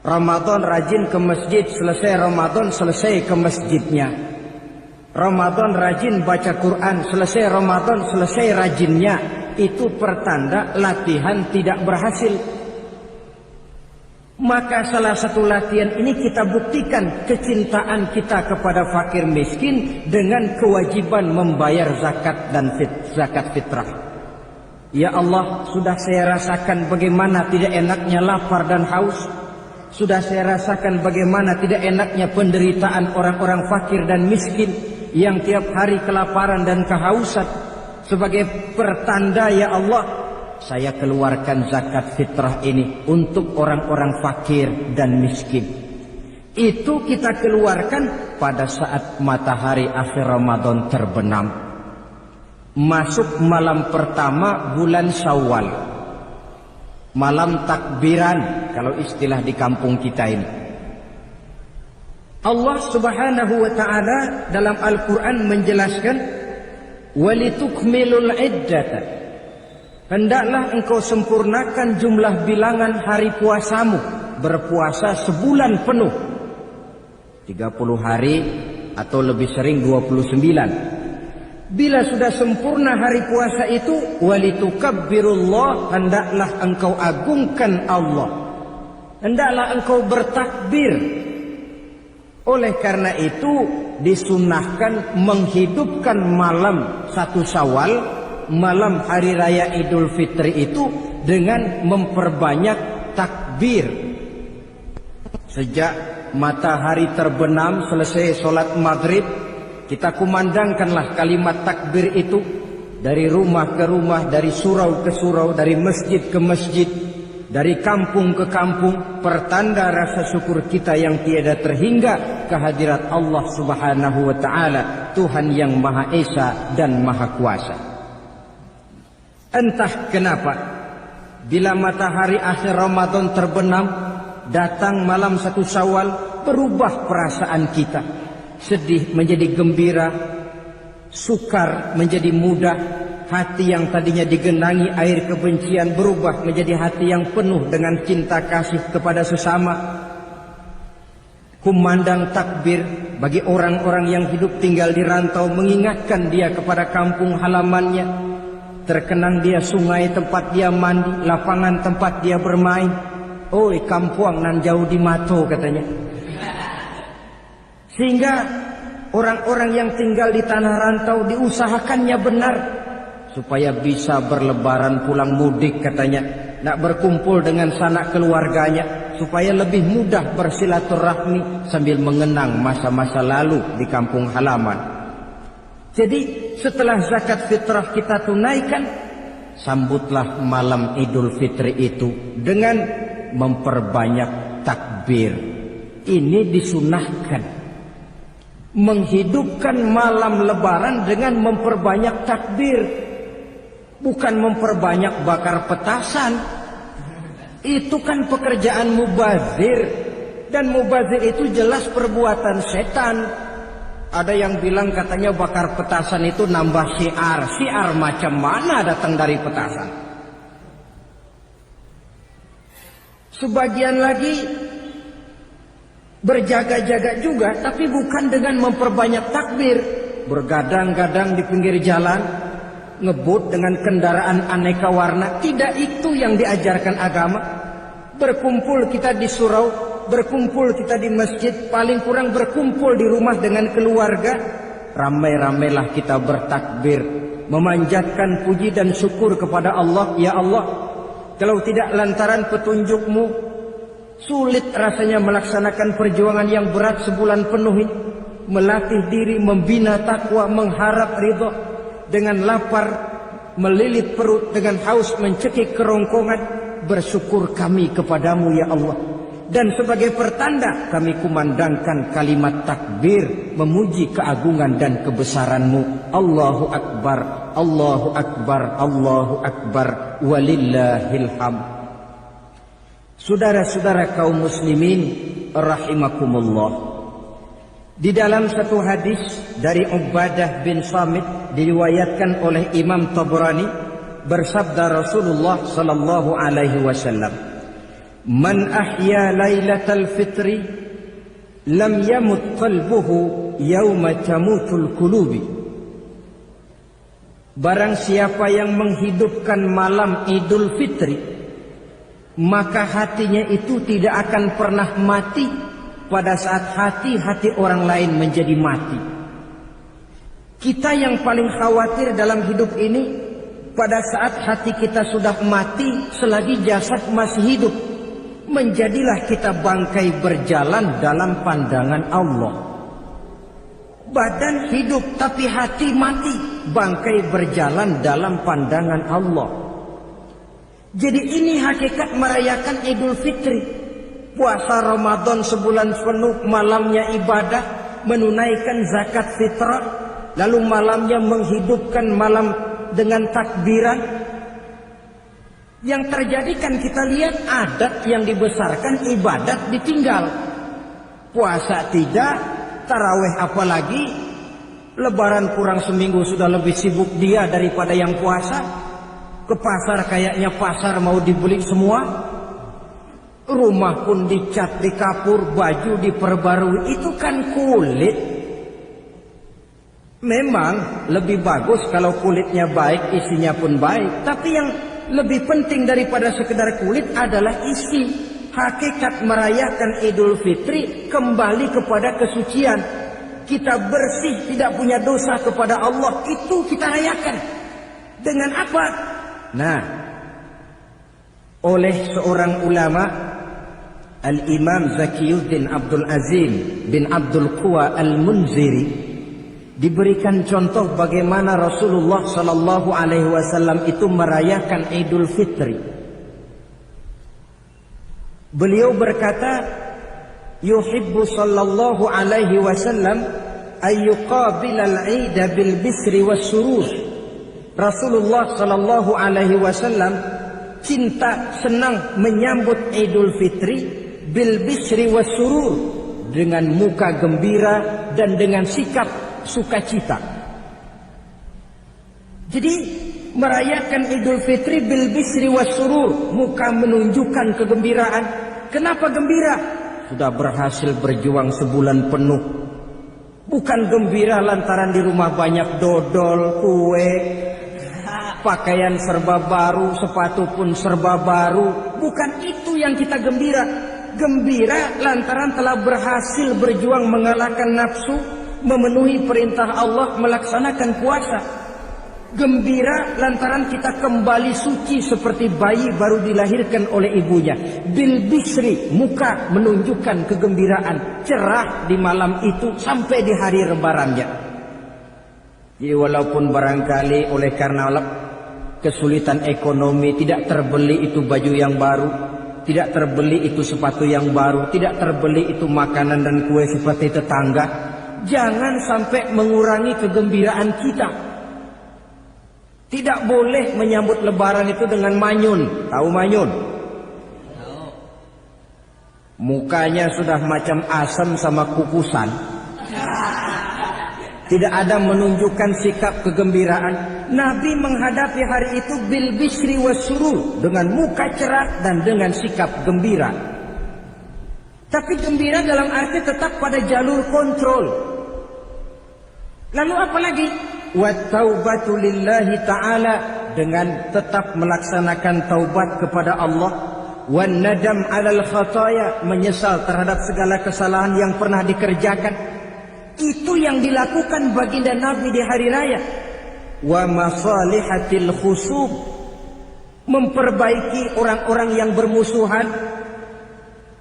Ramadan rajin ke masjid, selesai Ramadan selesai ke masjidnya. Ramadan rajin baca Quran, selesai Ramadan selesai rajinnya. Itu pertanda latihan tidak berhasil. Maka salah satu latihan ini kita buktikan kecintaan kita kepada fakir miskin dengan kewajiban membayar zakat dan zakat fitrah. Ya Allah, sudah saya rasakan bagaimana tidak enaknya lapar dan haus. Sudah saya rasakan bagaimana tidak enaknya penderitaan orang-orang fakir dan miskin yang tiap hari kelaparan dan kehausan. Sebagai pertanda, ya Allah, saya keluarkan zakat fitrah ini untuk orang-orang fakir dan miskin. Itu kita keluarkan pada saat matahari akhir Ramadan terbenam. Masuk malam pertama bulan Syawal. Malam takbiran kalau istilah di kampung kita ini. Allah Subhanahu wa taala dalam Al-Qur'an menjelaskan, "Walitukmilul iddata." Hendaklah engkau sempurnakan jumlah bilangan hari puasamu, berpuasa sebulan penuh. 30 hari atau lebih sering 29. Bila sudah sempurna hari puasa itu, walitukabbirullah, hendaklah engkau agungkan Allah. Hendaklah engkau bertakbir. Oleh karena itu disunahkan menghidupkan malam 1 Syawal, malam hari raya Idul Fitri itu dengan memperbanyak takbir. Sejak matahari terbenam selesai sholat maghrib, kita kumandangkanlah kalimat takbir itu dari rumah ke rumah, dari surau ke surau, dari masjid ke masjid, dari kampung ke kampung, pertanda rasa syukur kita yang tiada terhingga kehadirat Allah Subhanahu wa taala, Tuhan yang Maha Esa dan Maha Kuasa. Entah kenapa bila matahari akhir Ramadan terbenam, datang malam 1 Syawal, berubah perasaan kita. Sedih menjadi gembira, sukar menjadi mudah, hati yang tadinya digenangi air kebencian berubah menjadi hati yang penuh dengan cinta kasih kepada sesama. Kumandang takbir bagi orang-orang yang hidup tinggal di rantau, mengingatkan dia kepada kampung halamannya. Terkenang dia sungai tempat dia mandi, lapangan tempat dia bermain. Oi kampuang nan jauh di mato katanya. Sehingga orang-orang yang tinggal di tanah rantau diusahakannya benar. supaya bisa berlebaran pulang mudik katanya, nak berkumpul dengan sanak keluarganya supaya lebih mudah bersilaturahmi sambil mengenang masa-masa lalu di kampung halaman. Jadi setelah zakat fitrah kita tunaikan, sambutlah malam Idul Fitri itu dengan memperbanyak takbir. Ini disunahkan, menghidupkan malam lebaran dengan memperbanyak takbir, bukan memperbanyak bakar petasan. Itu kan pekerjaan mubazir, dan mubazir itu jelas perbuatan setan. Ada yang bilang katanya bakar petasan itu nambah syiar. Syiar macam mana datang dari petasan? Sebagian lagi berjaga-jaga juga, tapi bukan dengan memperbanyak takbir. Bergadang-gadang di pinggir jalan, ngebut dengan kendaraan aneka warna. Tidak itu yang diajarkan agama. Berkumpul kita di surau, berkumpul kita di masjid, paling kurang berkumpul di rumah dengan keluarga. Ramai-ramailah kita bertakbir, memanjatkan puji dan syukur kepada Allah. Ya Allah, kalau tidak lantaran petunjuk-Mu, sulit rasanya melaksanakan perjuangan yang berat sebulan penuh ini. Melatih diri, membina takwa, mengharap ridho. Dengan lapar, melilit perut, dengan haus, mencekik kerongkongan. Bersyukur kami kepadamu ya Allah. Dan sebagai pertanda kami kumandangkan kalimat takbir, memuji keagungan dan kebesaran-Mu. Allahu Akbar, Allahu Akbar, Allahu Akbar, walillahil hamd. Saudara-saudara kaum muslimin rahimakumullah, di dalam satu hadis dari Ubadah bin Samit diriwayatkan oleh Imam Tabrani, bersabda Rasulullah sallallahu alaihi wasallam, "Man ahya lailatal fitri lam yamut qalbuhu yauma tamutul qulubi." Barang siapa yang menghidupkan malam Idul Fitri, maka hatinya itu tidak akan pernah mati pada saat hati-hati orang lain menjadi mati. Kita yang paling khawatir dalam hidup ini, pada saat hati kita sudah mati, selagi jasad masih hidup, menjadilah kita bangkai berjalan dalam pandangan Allah. Badan hidup tapi hati mati, bangkai berjalan dalam pandangan Allah. Jadi ini hakikat merayakan Idul Fitri. Puasa Ramadan sebulan penuh, malamnya ibadah, menunaikan zakat fitrah, lalu malamnya menghidupkan malam dengan takbiran. Yang terjadi kan kita lihat adat yang dibesarkan, ibadat ditinggal. Puasa tidak, tarawih apalagi. Lebaran kurang seminggu sudah lebih sibuk dia daripada yang puasa. Ke pasar kayaknya pasar mau dibeli semua. Rumah pun dicat, dikapur, baju diperbarui. Itu kan kulit. Memang lebih bagus kalau kulitnya baik, isinya pun baik. Tapi yang lebih penting daripada sekedar kulit adalah isi. Hakikat merayakan Idul Fitri kembali kepada kesucian. Kita bersih, tidak punya dosa kepada Allah. Itu kita rayakan. Dengan apa? Nah, oleh seorang ulama, Al-Imam Zakiyuddin Abdul Azim bin Abdul Quwa Al-Munziri, diberikan contoh bagaimana Rasulullah sallallahu alaihi wasallam itu merayakan Idul Fitri. Beliau berkata, yuhibbu sallallahu alaihi wasallam ayyuqabil al-'id bil bisri was surur. Rasulullah sallallahu alaihi wasallam cinta, senang menyambut Idul Fitri bil bisri was surur, dengan muka gembira dan dengan sikap sukacita. Jadi merayakan Idul Fitri bil bisri was surur, muka menunjukkan kegembiraan. Kenapa gembira? Sudah berhasil berjuang sebulan penuh. Bukan gembira lantaran di rumah banyak dodol, kue, pakaian serba baru, sepatu pun serba baru. Bukan itu yang kita gembira. Gembira lantaran telah berhasil berjuang mengalahkan nafsu, memenuhi perintah Allah, melaksanakan puasa. Gembira lantaran kita kembali suci seperti bayi baru dilahirkan oleh ibunya. Bil bisri, muka menunjukkan kegembiraan, cerah di malam itu sampai di hari lebarannya. Jadi walaupun barangkali oleh karena kesulitan ekonomi tidak terbeli itu baju yang baru, tidak terbeli itu sepatu yang baru, tidak terbeli itu makanan dan kue seperti tetangga, jangan sampai mengurangi kegembiraan kita. Tidak boleh menyambut lebaran itu dengan manyun. Tahu manyun? Mukanya sudah macam asam sama kukusan. Tidak ada menunjukkan sikap kegembiraan. Nabi menghadapi hari itu bil bisri wasurur, dengan muka cerah dan dengan sikap gembira. Tapi gembira dalam arti tetap pada jalur kontrol. Lalu apa lagi? Wa taubatu lillahi ta'ala, dengan tetap melaksanakan taubat kepada Allah. Wan nadam 'alal khataya, menyesal terhadap segala kesalahan yang pernah dikerjakan. Itu yang dilakukan baginda Nabi di hari raya. Wa masalihatil khusub, memperbaiki orang-orang yang bermusuhan.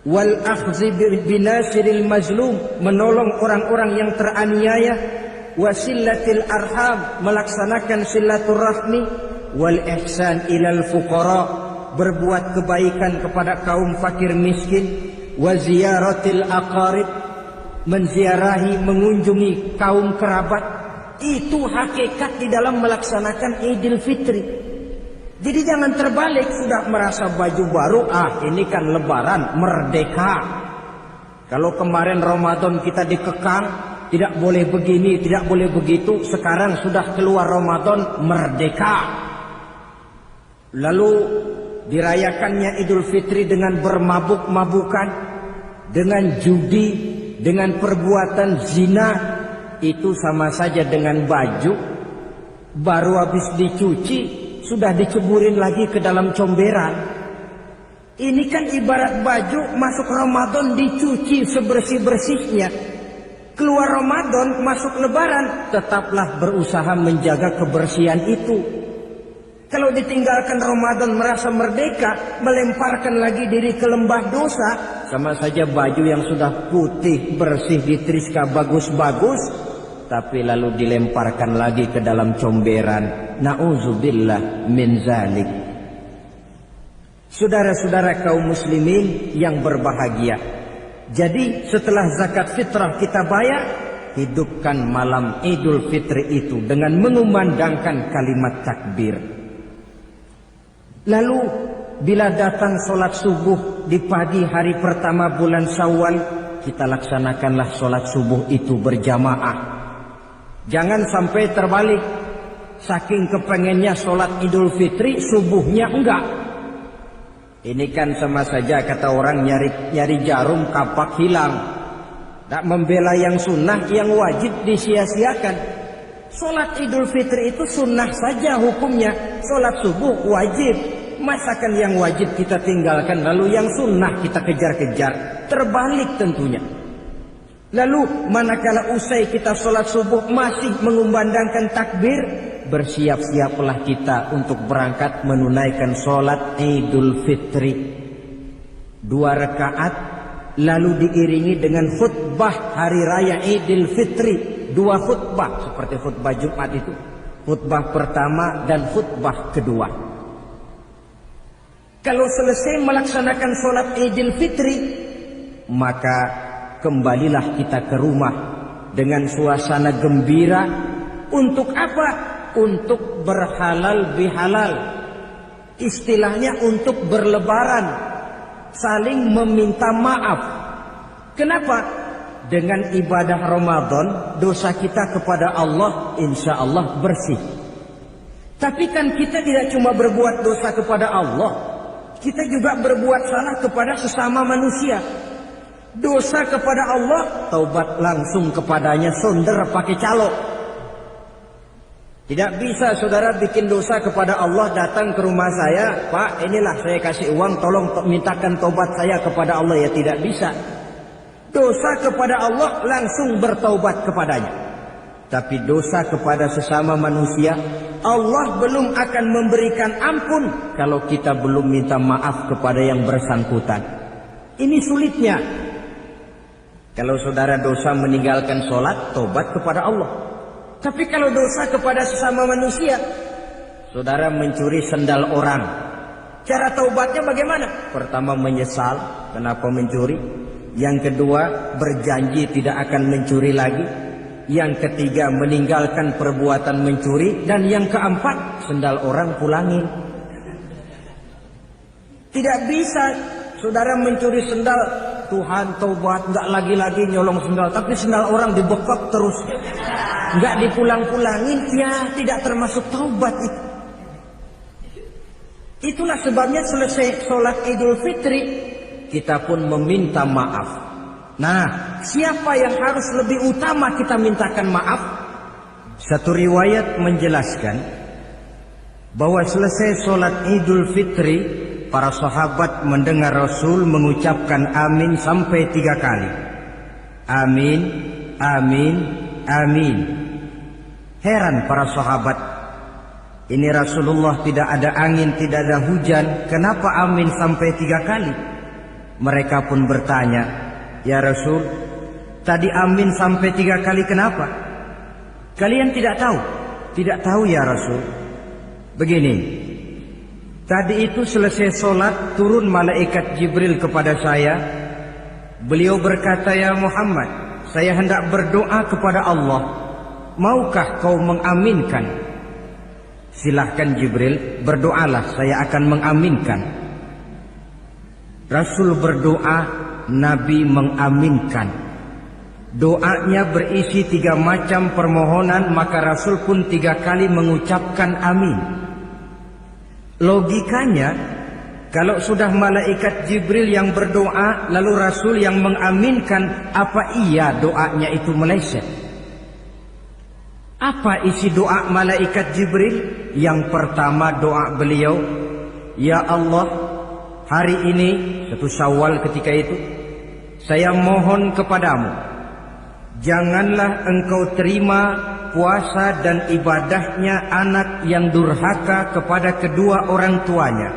Wal akhzi binasiril mazlum, menolong orang-orang yang teraniaya. Wasillatil arham, melaksanakan silaturahmi. Wal ihsan ilal fuqara, berbuat kebaikan kepada kaum fakir miskin. Wa ziyaratil aqarib, menziarahi, mengunjungi kaum kerabat. Itu hakikat di dalam melaksanakan Idul Fitri. Jadi jangan terbalik, sudah merasa baju baru, ini kan lebaran, merdeka. Kalau kemarin Ramadan kita dikekang, tidak boleh begini, tidak boleh begitu, sekarang sudah keluar Ramadan, merdeka. Lalu dirayakannya Idul Fitri dengan bermabuk-mabukan, dengan judi, dengan perbuatan zina. Itu sama saja dengan baju baru habis dicuci sudah diceburin lagi ke dalam comberan. Ini kan ibarat baju masuk Ramadan dicuci sebersih-bersihnya, keluar Ramadan masuk lebaran tetaplah berusaha menjaga kebersihan itu. Kalau ditinggalkan Ramadan merasa merdeka, melemparkan lagi diri ke lembah dosa, sama saja baju yang sudah putih, bersih, ditriska bagus-bagus, tapi lalu dilemparkan lagi ke dalam comberan. Na'udzubillah min zalik. Saudara-saudara kaum muslimin yang berbahagia, jadi setelah zakat fitrah kita bayar, hidupkan malam Idul Fitri itu dengan mengumandangkan kalimat takbir. Lalu bila datang sholat subuh di pagi hari pertama bulan Syawal, kita laksanakanlah sholat subuh itu berjamaah. Jangan sampai terbalik, saking kepengennya sholat Idul Fitri, subuhnya enggak. Ini kan sama saja kata orang nyari jarum kapak hilang. Tak membela yang sunnah, yang wajib disia-siakan. Sholat Idul Fitri itu sunnah saja hukumnya, sholat subuh wajib. Masakan yang wajib kita tinggalkan, lalu yang sunnah kita kejar-kejar? Terbalik tentunya. Lalu manakala usai kita sholat subuh masih mengumandangkan takbir, bersiap-siaplah kita untuk berangkat menunaikan sholat Idul Fitri. 2 rakaat, lalu diiringi dengan khutbah hari raya Idul Fitri. 2 khutbah seperti khutbah Jumat itu, khutbah pertama dan khutbah kedua. Kalau selesai melaksanakan sholat Idul Fitri, maka kembalilah kita ke rumah dengan suasana gembira. Untuk apa? Untuk berhalal bihalal. Istilahnya untuk berlebaran, saling meminta maaf. Kenapa? Dengan ibadah Ramadan, dosa kita kepada Allah insya Allah bersih. Tapi kan kita tidak cuma berbuat dosa kepada Allah, kita juga berbuat salah kepada sesama manusia. Dosa kepada Allah, taubat langsung kepadanya, sonder pakai calo. Tidak bisa saudara bikin dosa kepada Allah, datang ke rumah saya, Pak inilah saya kasih uang, tolong mintakan taubat saya kepada Allah. Ya tidak bisa. Dosa kepada Allah langsung bertaubat kepadanya. tapi dosa kepada sesama manusia, Allah belum akan memberikan ampun kalau kita belum minta maaf kepada yang bersangkutan. Ini sulitnya. Kalau saudara dosa meninggalkan sholat, tobat kepada Allah. Tapi kalau dosa kepada sesama manusia, saudara mencuri sendal orang, cara taubatnya bagaimana? Pertama menyesal kenapa mencuri. Yang kedua berjanji tidak akan mencuri lagi. Yang ketiga meninggalkan perbuatan mencuri. Dan yang keempat sendal orang pulangin. Tidak bisa saudara mencuri sendal, Tuhan taubat, nggak lagi-lagi nyolong sendal, tapi sendal orang dibekap terus, nggak dipulang-pulangin, ya tidak termasuk taubat itu. Itulah sebabnya selesai sholat Idul Fitri kita pun meminta maaf. Nah, siapa yang harus lebih utama kita mintakan maaf? Satu riwayat menjelaskan bahwa selesai sholat Idul Fitri, para sahabat mendengar Rasul mengucapkan amin sampai 3 kali. Amin, amin, amin. Heran para sahabat, ini Rasulullah tidak ada angin, tidak ada hujan, kenapa amin sampai 3 kali? Mereka pun bertanya, ya Rasul, tadi amin sampai 3 kali kenapa? Kalian tidak tahu? Tidak tahu ya Rasul. Begini, tadi itu selesai sholat, turun malaikat Jibril kepada saya. Beliau berkata, ya Muhammad, saya hendak berdoa kepada Allah. Maukah kau mengaminkan? Silahkan Jibril, berdoalah, saya akan mengaminkan. Rasul berdoa, Nabi mengaminkan. Doanya berisi 3 macam permohonan, maka Rasul pun 3 kali mengucapkan amin. Logikanya, kalau sudah malaikat Jibril yang berdoa, lalu Rasul yang mengaminkan, apa iya doanya itu meleset? Apa isi doa malaikat Jibril? Yang pertama doa beliau, ya Allah, hari ini, 1 Syawal ketika itu, saya mohon kepadamu, janganlah engkau terima puasa dan ibadahnya anak yang durhaka kepada kedua orang tuanya.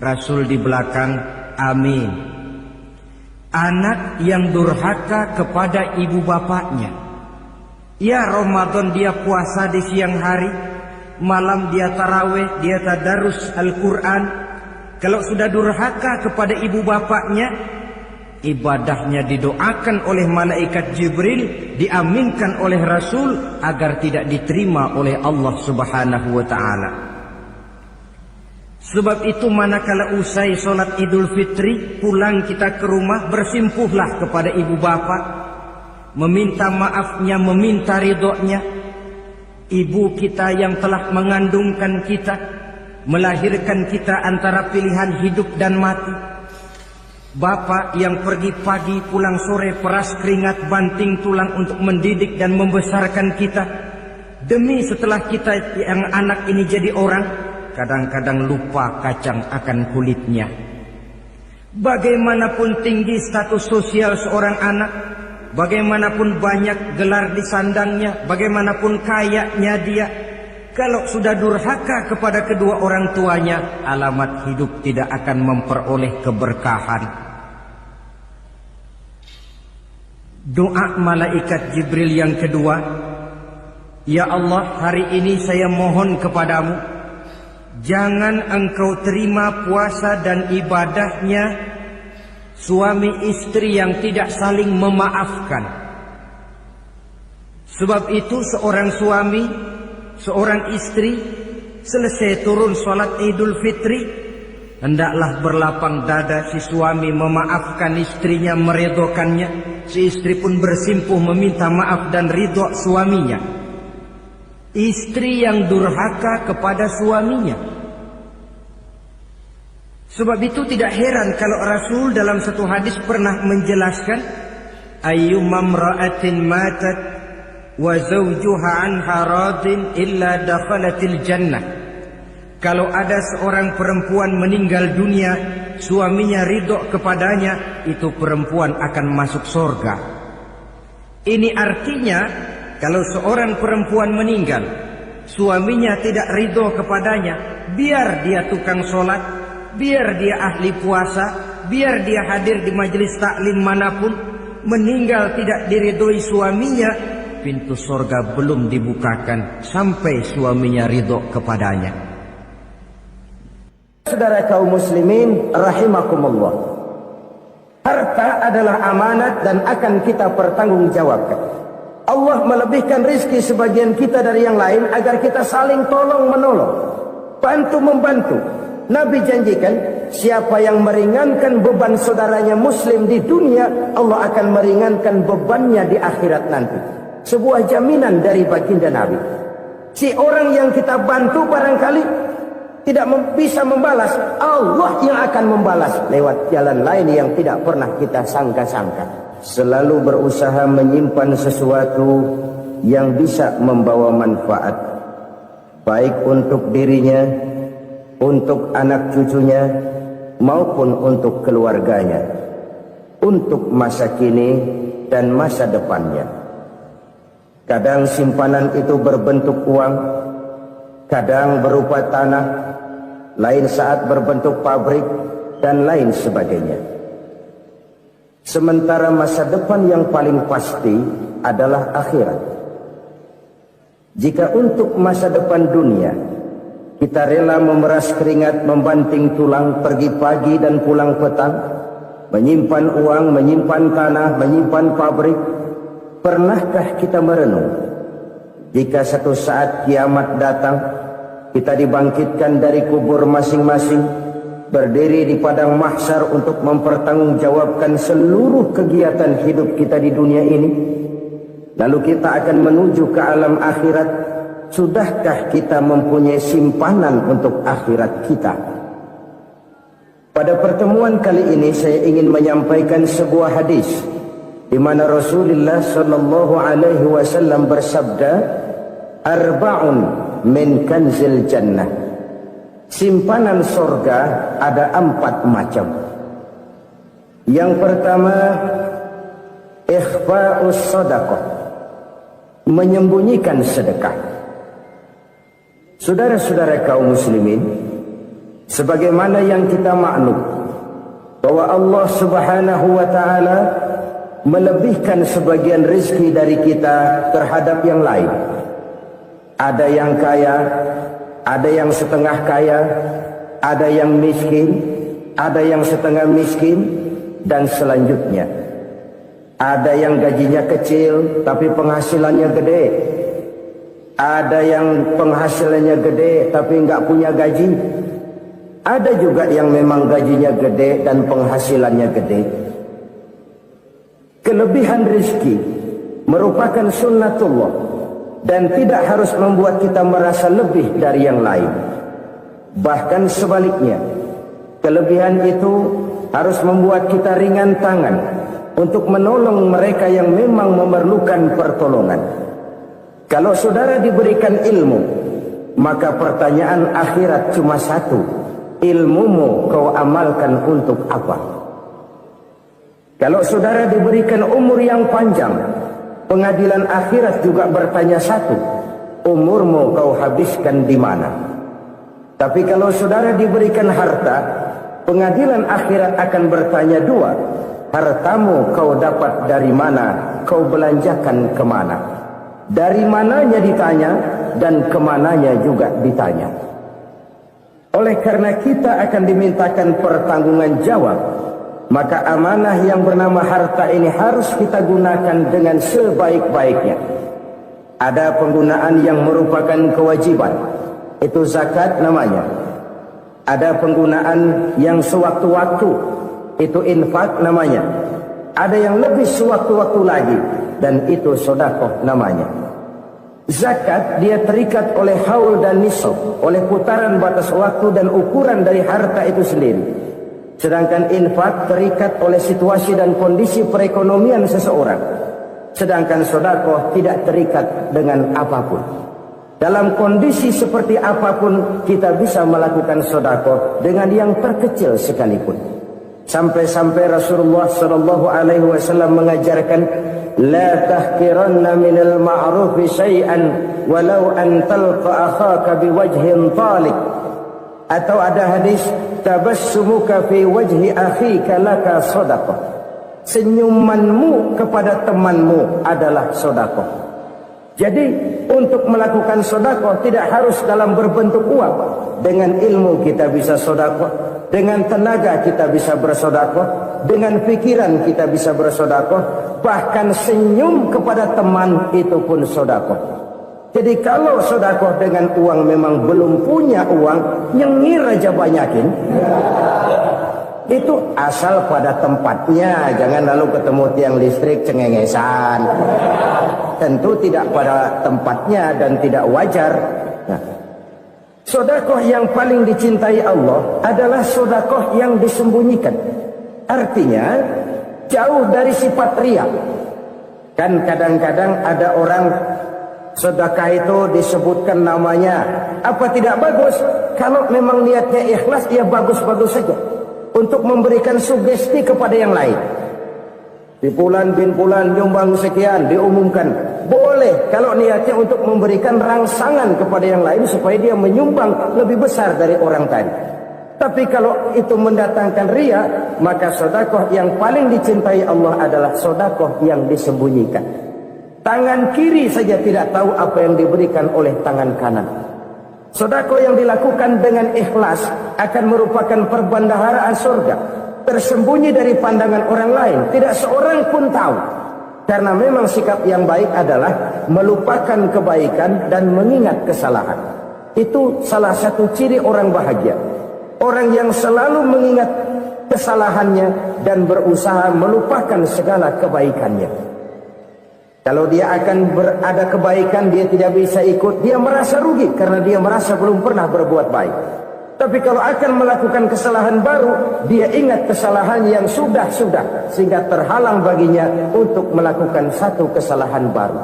Rasul di belakang, amin. Anak yang durhaka kepada ibu bapaknya. Ya Ramadan dia puasa di siang hari, malam dia tarawih, dia tadarus Al-Quran. Kalau sudah durhaka kepada ibu bapaknya, ibadahnya didoakan oleh malaikat Jibril, diaminkan oleh Rasul agar tidak diterima oleh Allah Subhanahu wa ta'ala. Sebab itu manakala usai sholat Idul Fitri, pulang kita ke rumah, bersimpuhlah kepada ibu bapa, meminta maafnya, meminta ridhonya. Ibu kita yang telah mengandungkan kita, melahirkan kita antara pilihan hidup dan mati. Bapak yang pergi pagi pulang sore, peras keringat banting tulang untuk mendidik dan membesarkan kita. Demi setelah kita yang anak ini jadi orang, kadang-kadang lupa kacang akan kulitnya. Bagaimanapun tinggi status sosial seorang anak, bagaimanapun banyak gelar di sandangnya, bagaimanapun kayanya dia, kalau sudah durhaka kepada kedua orang tuanya, alamat hidup tidak akan memperoleh keberkahan. Doa malaikat Jibril yang kedua, ya Allah, hari ini saya mohon kepadamu, jangan engkau terima puasa dan ibadahnya suami istri yang tidak saling memaafkan. Sebab itu seorang suami, seorang istri selesai turun sholat Idul Fitri, hendaklah berlapang dada si suami memaafkan istrinya, meridhokannya. Si istri pun bersimpuh meminta maaf dan ridho suaminya. Istri yang durhaka kepada suaminya. Sebab itu tidak heran kalau Rasul dalam satu hadis pernah menjelaskan, ayyumma imra'atin matat wa zawjuha anha radin illa dakhalatil jannah. Kalau ada seorang perempuan meninggal dunia, suaminya ridho kepadanya, itu perempuan akan masuk surga. Ini artinya Kalau seorang perempuan meninggal, suaminya tidak ridho kepadanya, biar dia tukang sholat, biar dia ahli puasa, biar dia hadir di majelis taklim manapun, meninggal tidak diridhoi suaminya, pintu surga belum dibukakan sampai suaminya ridho kepadanya. Saudara kaum muslimin rahimakumullah, harta adalah amanat dan akan kita pertanggungjawabkan. Allah melebihkan rizki sebagian kita dari yang lain agar kita saling tolong menolong, bantu membantu. Nabi janjikan, siapa yang meringankan beban saudaranya muslim di dunia, Allah akan meringankan bebannya di akhirat nanti. Sebuah jaminan dari baginda Nabi. Si orang yang kita bantu barangkali tidak bisa membalas, Allah yang akan membalas lewat jalan lain yang tidak pernah kita sangka-sangka. Selalu berusaha menyimpan sesuatu yang bisa membawa manfaat, baik untuk dirinya, untuk anak cucunya, maupun untuk keluarganya, untuk masa kini dan masa depannya. Kadang simpanan itu berbentuk uang, kadang berupa tanah, lain saat berbentuk pabrik, dan lain sebagainya. Sementara masa depan yang paling pasti adalah akhirat. Jika untuk masa depan dunia kita rela memeras keringat, membanting tulang, pergi pagi dan pulang petang, menyimpan uang, menyimpan tanah, menyimpan pabrik, pernahkah kita merenung jika satu saat kiamat datang, kita dibangkitkan dari kubur masing-masing, berdiri di padang mahsyar untuk mempertanggungjawabkan seluruh kegiatan hidup kita di dunia ini, lalu kita akan menuju ke alam akhirat. Sudahkah kita mempunyai simpanan untuk akhirat kita? Pada pertemuan kali ini saya ingin menyampaikan sebuah hadis di mana Rasulullah sallallahu alaihi wasallam bersabda, "Arba'un min kanzil jannah." Simpanan surga ada 4 macam. Yang pertama, ikhfa'us sadaqah, menyembunyikan sedekah. Saudara-saudara kaum muslimin, sebagaimana yang kita maklum bahwa Allah Subhanahu wa taala melebihkan sebagian rezeki dari kita terhadap yang lain. Ada yang kaya, ada yang setengah kaya, ada yang miskin, ada yang setengah miskin, dan selanjutnya. Ada yang gajinya kecil tapi penghasilannya gede. Ada yang penghasilannya gede tapi nggak punya gaji. Ada juga yang memang gajinya gede dan penghasilannya gede. Kelebihan rezeki merupakan sunnatullah dan tidak harus membuat kita merasa lebih dari yang lain. Bahkan sebaliknya, kelebihan itu harus membuat kita ringan tangan untuk menolong mereka yang memang memerlukan pertolongan. Kalau saudara diberikan ilmu, maka pertanyaan akhirat cuma satu: ilmumu kau amalkan untuk apa? Kalau saudara diberikan umur yang panjang, pengadilan akhirat juga bertanya satu: umurmu kau habiskan di mana? Tapi kalau saudara diberikan harta, pengadilan akhirat akan bertanya dua: hartamu kau dapat dari mana, kau belanjakan kemana? Dari mananya ditanya, dan kemananya juga ditanya. Oleh karena kita akan dimintakan pertanggungan jawab, maka amanah yang bernama harta ini harus kita gunakan dengan sebaik-baiknya. Ada penggunaan yang merupakan kewajiban, itu zakat namanya. Ada penggunaan yang sewaktu-waktu, itu infak namanya. Ada yang lebih sewaktu-waktu lagi, dan itu sedekah namanya. Zakat dia terikat oleh haul dan nisab, oleh putaran batas waktu dan ukuran dari harta itu sendiri. Sedangkan infak terikat oleh situasi dan kondisi perekonomian seseorang. Sedangkan sedekah tidak terikat dengan apapun. Dalam kondisi seperti apapun kita bisa melakukan sedekah dengan yang terkecil sekalipun. Sampai-sampai Rasulullah sallallahu alaihi wasallam mengajarkan, la tahqiranna minal ma'rufi syai'an walau an talqa akhaka biwajhin talik. Atau ada hadis, tabassumuka fi wajhi akhika laka shadaqah. Senyumanmu kepada temanmu adalah sedekah. Jadi untuk melakukan sedekah tidak harus dalam berbentuk uang. Dengan ilmu kita bisa sedekah, dengan tenaga kita bisa bersedekah, dengan pikiran kita bisa bersedekah, bahkan senyum kepada teman itu pun sedekah. Jadi kalau sedekah dengan uang memang belum punya uang, nyengir aja banyakin. Itu asal pada tempatnya, jangan lalu ketemu tiang listrik cengengesan. Tentu tidak pada tempatnya dan tidak wajar. Nah, sedekah yang paling dicintai Allah adalah sedekah yang disembunyikan. Artinya jauh dari sifat riya. Kan kadang-kadang ada orang sedekah itu disebutkan namanya. Apa tidak bagus? Kalau memang niatnya ikhlas, ya bagus-bagus saja. Untuk memberikan sugesti kepada yang lain. Di bulan bin bulan nyumbang sekian, diumumkan. Boleh kalau niatnya untuk memberikan rangsangan kepada yang lain supaya dia menyumbang lebih besar dari orang tadi. Tapi kalau itu mendatangkan riya, maka sedekah yang paling dicintai Allah adalah sedekah yang disembunyikan. Tangan kiri saja tidak tahu apa yang diberikan oleh tangan kanan. Sedekah yang dilakukan dengan ikhlas akan merupakan perbendaharaan surga, tersembunyi dari pandangan orang lain, tidak seorang pun tahu. Karena memang sikap yang baik adalah melupakan kebaikan dan mengingat kesalahan. Itu salah satu ciri orang bahagia. Orang yang selalu mengingat kesalahannya dan berusaha melupakan segala kebaikannya. Kalau dia akan berada kebaikan, dia tidak bisa ikut, dia merasa rugi karena dia merasa belum pernah berbuat baik. Tapi kalau akan melakukan kesalahan baru, dia ingat kesalahan yang sudah-sudah, sehingga terhalang baginya untuk melakukan satu kesalahan baru.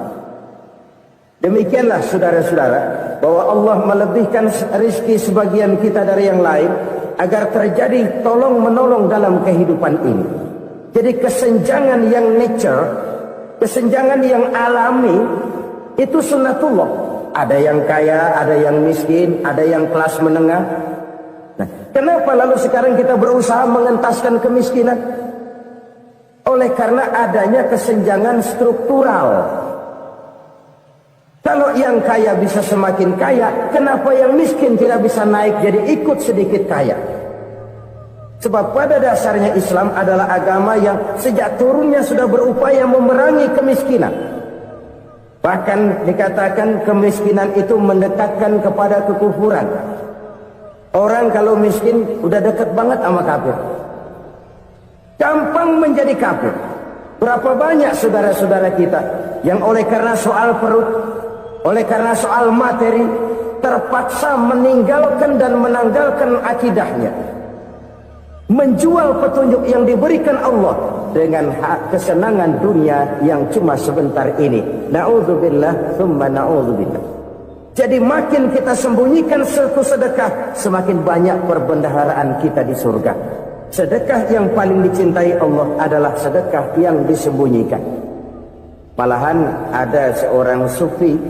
Demikianlah saudara-saudara, bahwa Allah melebihkan rizki sebagian kita dari yang lain, agar terjadi tolong-menolong dalam kehidupan ini. Jadi kesenjangan yang nature, kesenjangan yang alami, itu sunnatullah. Ada yang kaya, ada yang miskin, ada yang kelas menengah. Nah, kenapa lalu sekarang kita berusaha mengentaskan kemiskinan? Oleh karena adanya kesenjangan struktural. Kalau yang kaya bisa semakin kaya, kenapa yang miskin tidak bisa naik jadi ikut sedikit kaya? Sebab pada dasarnya Islam adalah agama yang sejak turunnya sudah berupaya memerangi kemiskinan. Bahkan dikatakan kemiskinan itu mendekatkan kepada kekufuran. Orang kalau miskin udah dekat banget sama kafir. Gampang menjadi kafir. Berapa banyak saudara-saudara kita yang oleh karena soal perut, oleh karena soal materi, terpaksa meninggalkan dan menanggalkan akidahnya. Menjual petunjuk yang diberikan Allah dengan hak kesenangan dunia yang cuma sebentar ini. Na'udzubillah, thumma na'udzubillah. Jadi makin kita sembunyikan satu sedekah, semakin banyak perbendaharaan kita di surga. Sedekah yang paling dicintai Allah adalah sedekah yang disembunyikan. Malahan ada seorang sufi,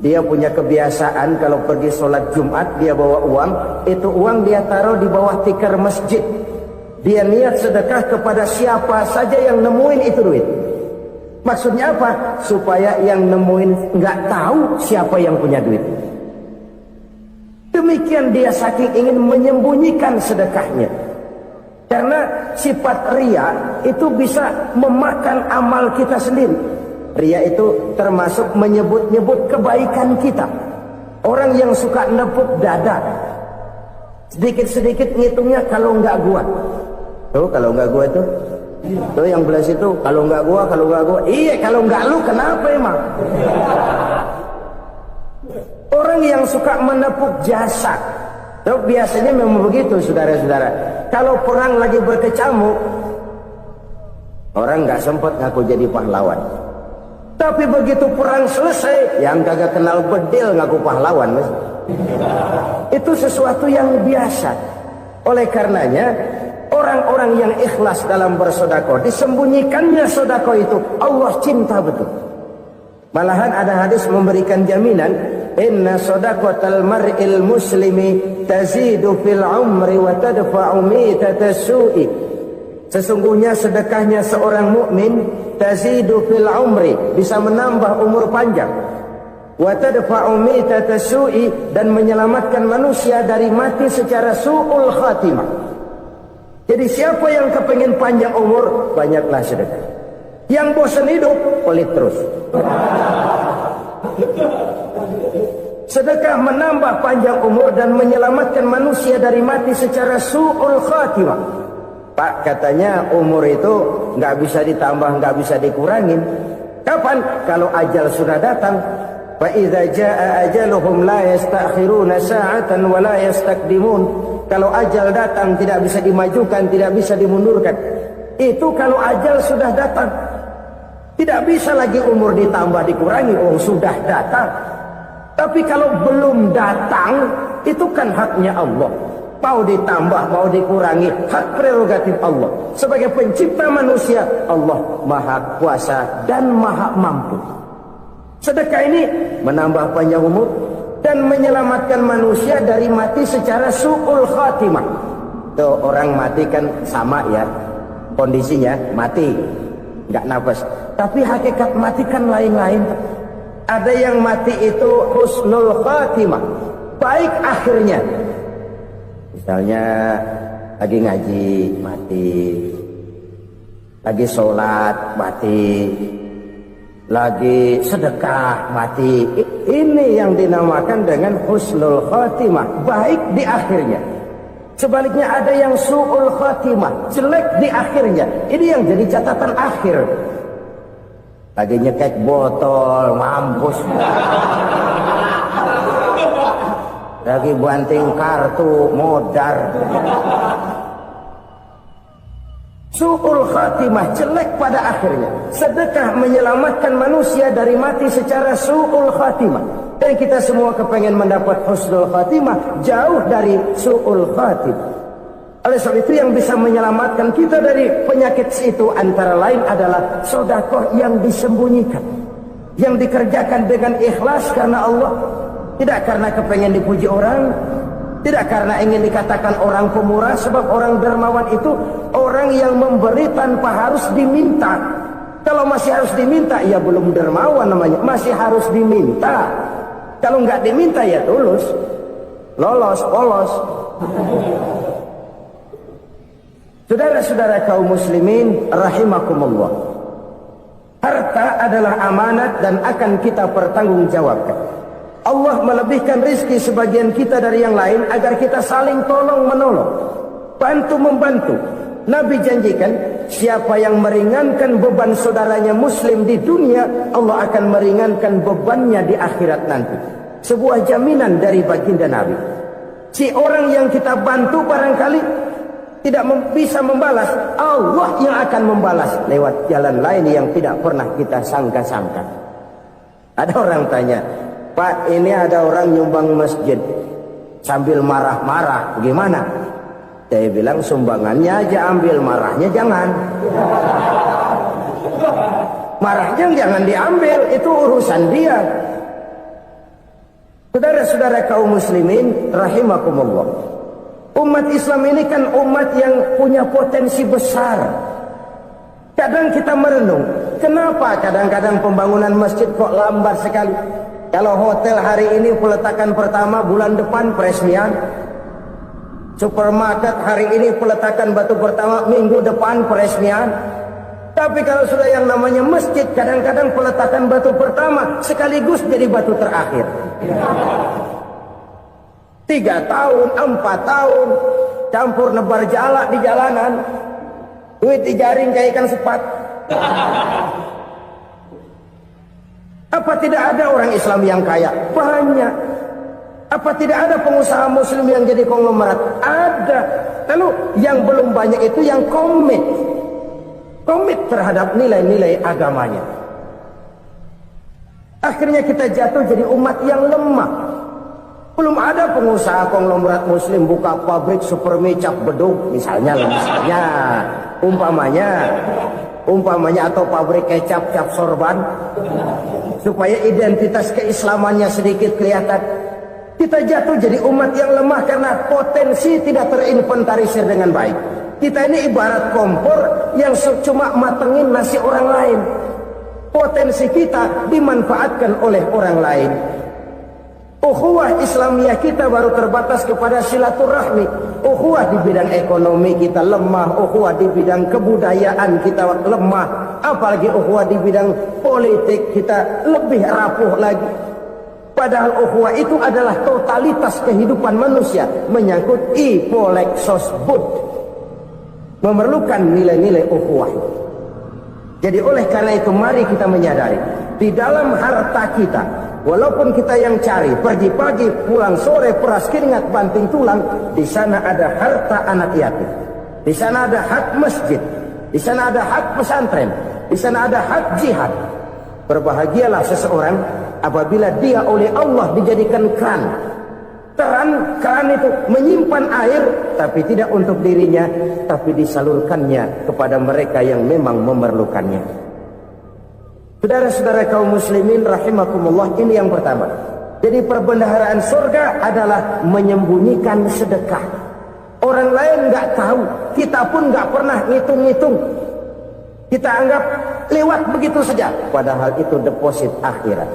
dia punya kebiasaan kalau pergi sholat Jumat dia bawa uang, itu uang dia taruh di bawah tikar masjid. Dia niat sedekah kepada siapa saja yang nemuin itu duit. Maksudnya apa? Supaya yang nemuin nggak tahu siapa yang punya duit. Demikian dia saking ingin menyembunyikan sedekahnya. Karena sifat riya itu bisa memakan amal kita sendiri. Riya itu termasuk menyebut-nyebut kebaikan kita. Orang yang suka nepuk dada, sedikit-sedikit ngitungnya kalau nggak gua. Tuh kalau nggak gua tuh. Tuh yang belah situ, kalau nggak gua, kalau nggak gua. Iya, kalau nggak lu kenapa emang? Orang yang suka menepuk jasad, tuh biasanya memang begitu, saudara-saudara. Kalau perang lagi berkecamuk, orang nggak sempat ngaku jadi pahlawan. Tapi begitu perang selesai, yang kagak kenal bedil ngaku pahlawan, mas. Itu sesuatu yang biasa. Oleh karenanya, orang-orang yang ikhlas dalam bersedekah, disembunyikannya sedekah itu Allah cinta betul. Malahan ada hadis memberikan jaminan, inna sadaqatal mar'il muslimi tazidu fil umri wa tadfa'u mitatas su'i. Sesungguhnya sedekahnya seorang mukmin tazidu fil umri, bisa menambah umur panjang, wa tadfa'u mitatas su'i, dan menyelamatkan manusia dari mati secara su'ul khatimah. Jadi siapa yang kepingin panjang umur, banyaklah sedekah. Yang bosan hidup, pelit terus. Sedekah menambah panjang umur dan menyelamatkan manusia dari mati secara su'ul khatimah. Pak, katanya umur itu nggak bisa ditambah, nggak bisa dikurangin. Kapan? Kalau ajal sudah datang. Fa idza jaa ajaluhum la yastakhiruna sa'atan wa la yastaqdimun. Kalau ajal datang tidak bisa dimajukan, tidak bisa dimundurkan. Itu kalau ajal sudah datang. Tidak bisa lagi umur ditambah dikurangi, sudah datang. Tapi kalau belum datang, itu kan haknya Allah. Mau ditambah, mau dikurangi, hak prerogatif Allah. Sebagai pencipta manusia, Allah Maha Kuasa dan Maha Mampu. Sedekah ini menambah panjang umur dan menyelamatkan manusia dari mati secara su'ul khatimah. Tuh, orang mati kan sama ya kondisinya, mati nggak nafas. Tapi hakikat mati kan lain-lain. Ada yang mati itu husnul khatimah, baik akhirnya. Misalnya lagi ngaji mati, lagi sholat mati, lagi sedekah mati. Ini yang dinamakan dengan husnul khatimah, baik di akhirnya. Sebaliknya ada yang su'ul khatimah, jelek di akhirnya. Ini yang jadi catatan akhir. Lagi nyekek botol, mampus. Lagi banting kartu, modar. Su'ul khatimah, jelek pada akhirnya. Sedekah menyelamatkan manusia dari mati secara su'ul khatimah. Dan kita semua kepengen mendapat husnul khatimah, jauh dari su'ul khatimah. Oleh sebab itu yang bisa menyelamatkan kita dari penyakit itu antara lain adalah sedekah yang disembunyikan, yang dikerjakan dengan ikhlas karena Allah, tidak karena kepengen dipuji orang, tidak karena ingin dikatakan orang pemurah. Sebab orang dermawan itu orang yang memberi tanpa harus diminta. Kalau masih harus diminta, ya belum dermawan namanya, masih harus diminta. Kalau nggak diminta ya tulus, lolos, polos. Saudara-saudara kaum muslimin rahimakumullah, harta adalah amanat dan akan kita pertanggungjawabkan. Allah melebihkan rizki sebagian kita dari yang lain agar kita saling tolong menolong, bantu membantu. Nabi janjikan, siapa yang meringankan beban saudaranya muslim di dunia, Allah akan meringankan bebannya di akhirat nanti. Sebuah jaminan dari baginda Nabi. Si orang yang kita bantu barangkali tidak bisa membalas, Allah yang akan membalas lewat jalan lain yang tidak pernah kita sangka-sangka. Ada orang tanya, Pak, ini ada orang nyumbang masjid sambil marah-marah, gimana? Saya bilang sumbangannya aja ambil, marahnya jangan. Marahnya jangan diambil, itu urusan dia. Saudara-saudara kaum muslimin rahimakumullah, umat Islam ini kan umat yang punya potensi besar. Kadang kita merenung, kenapa kadang-kadang pembangunan masjid kok lambat sekali? Kalau hotel hari ini peletakan pertama, bulan depan peresmian. Supermarket hari ini peletakan batu pertama, minggu depan peresmian. Tapi kalau sudah yang namanya masjid, kadang-kadang peletakan batu pertama sekaligus jadi batu terakhir. 3 tahun, 4 tahun, campur nebar jalak di jalanan, duit dijaring kayak ikan sepat. Apa tidak ada orang Islam yang kaya? Banyak. Apa tidak ada pengusaha muslim yang jadi konglomerat? Ada. Lalu yang belum banyak itu yang komit terhadap nilai-nilai agamanya. Akhirnya kita jatuh jadi umat yang lemah, Belum ada pengusaha konglomerat muslim buka pabrik supermi cap beduk misalnya, umpamanya atau pabrik kecap cap sorban, supaya identitas keislamannya sedikit kelihatan. Kita jatuh jadi umat yang lemah karena potensi tidak terinventarisir dengan baik. Kita ini ibarat kompor yang cuma matengin nasi orang lain. Potensi kita dimanfaatkan oleh orang lain. Ukhuwah Islamiyah kita baru terbatas kepada silaturahmi. Ukhuwah di bidang ekonomi kita lemah, ukhuwah di bidang kebudayaan kita lemah, apalagi ukhuwah di bidang politik kita lebih rapuh lagi. Padahal ukhuwah itu adalah totalitas kehidupan manusia, menyangkut ipolek sosbud, memerlukan nilai-nilai ukhuwah. Jadi oleh karena itu mari kita menyadari di dalam harta kita, walaupun kita yang cari, pergi pagi, pulang sore, peras keringat, banting tulang, di sana ada harta anak yatim, di sana ada hak masjid, di sana ada hak pesantren, di sana ada hak jihad. Berbahagialah seseorang apabila dia oleh Allah dijadikan keran. Keran itu menyimpan air, tapi tidak untuk dirinya, tapi disalurkannya kepada mereka yang memang memerlukannya. Saudara-saudara kaum muslimin rahimakumullah, ini yang pertama. Jadi perbendaharaan surga adalah menyembunyikan sedekah. Orang lain nggak tahu, kita pun nggak pernah ngitung-ngitung. Kita anggap lewat begitu saja, padahal itu deposit akhirat.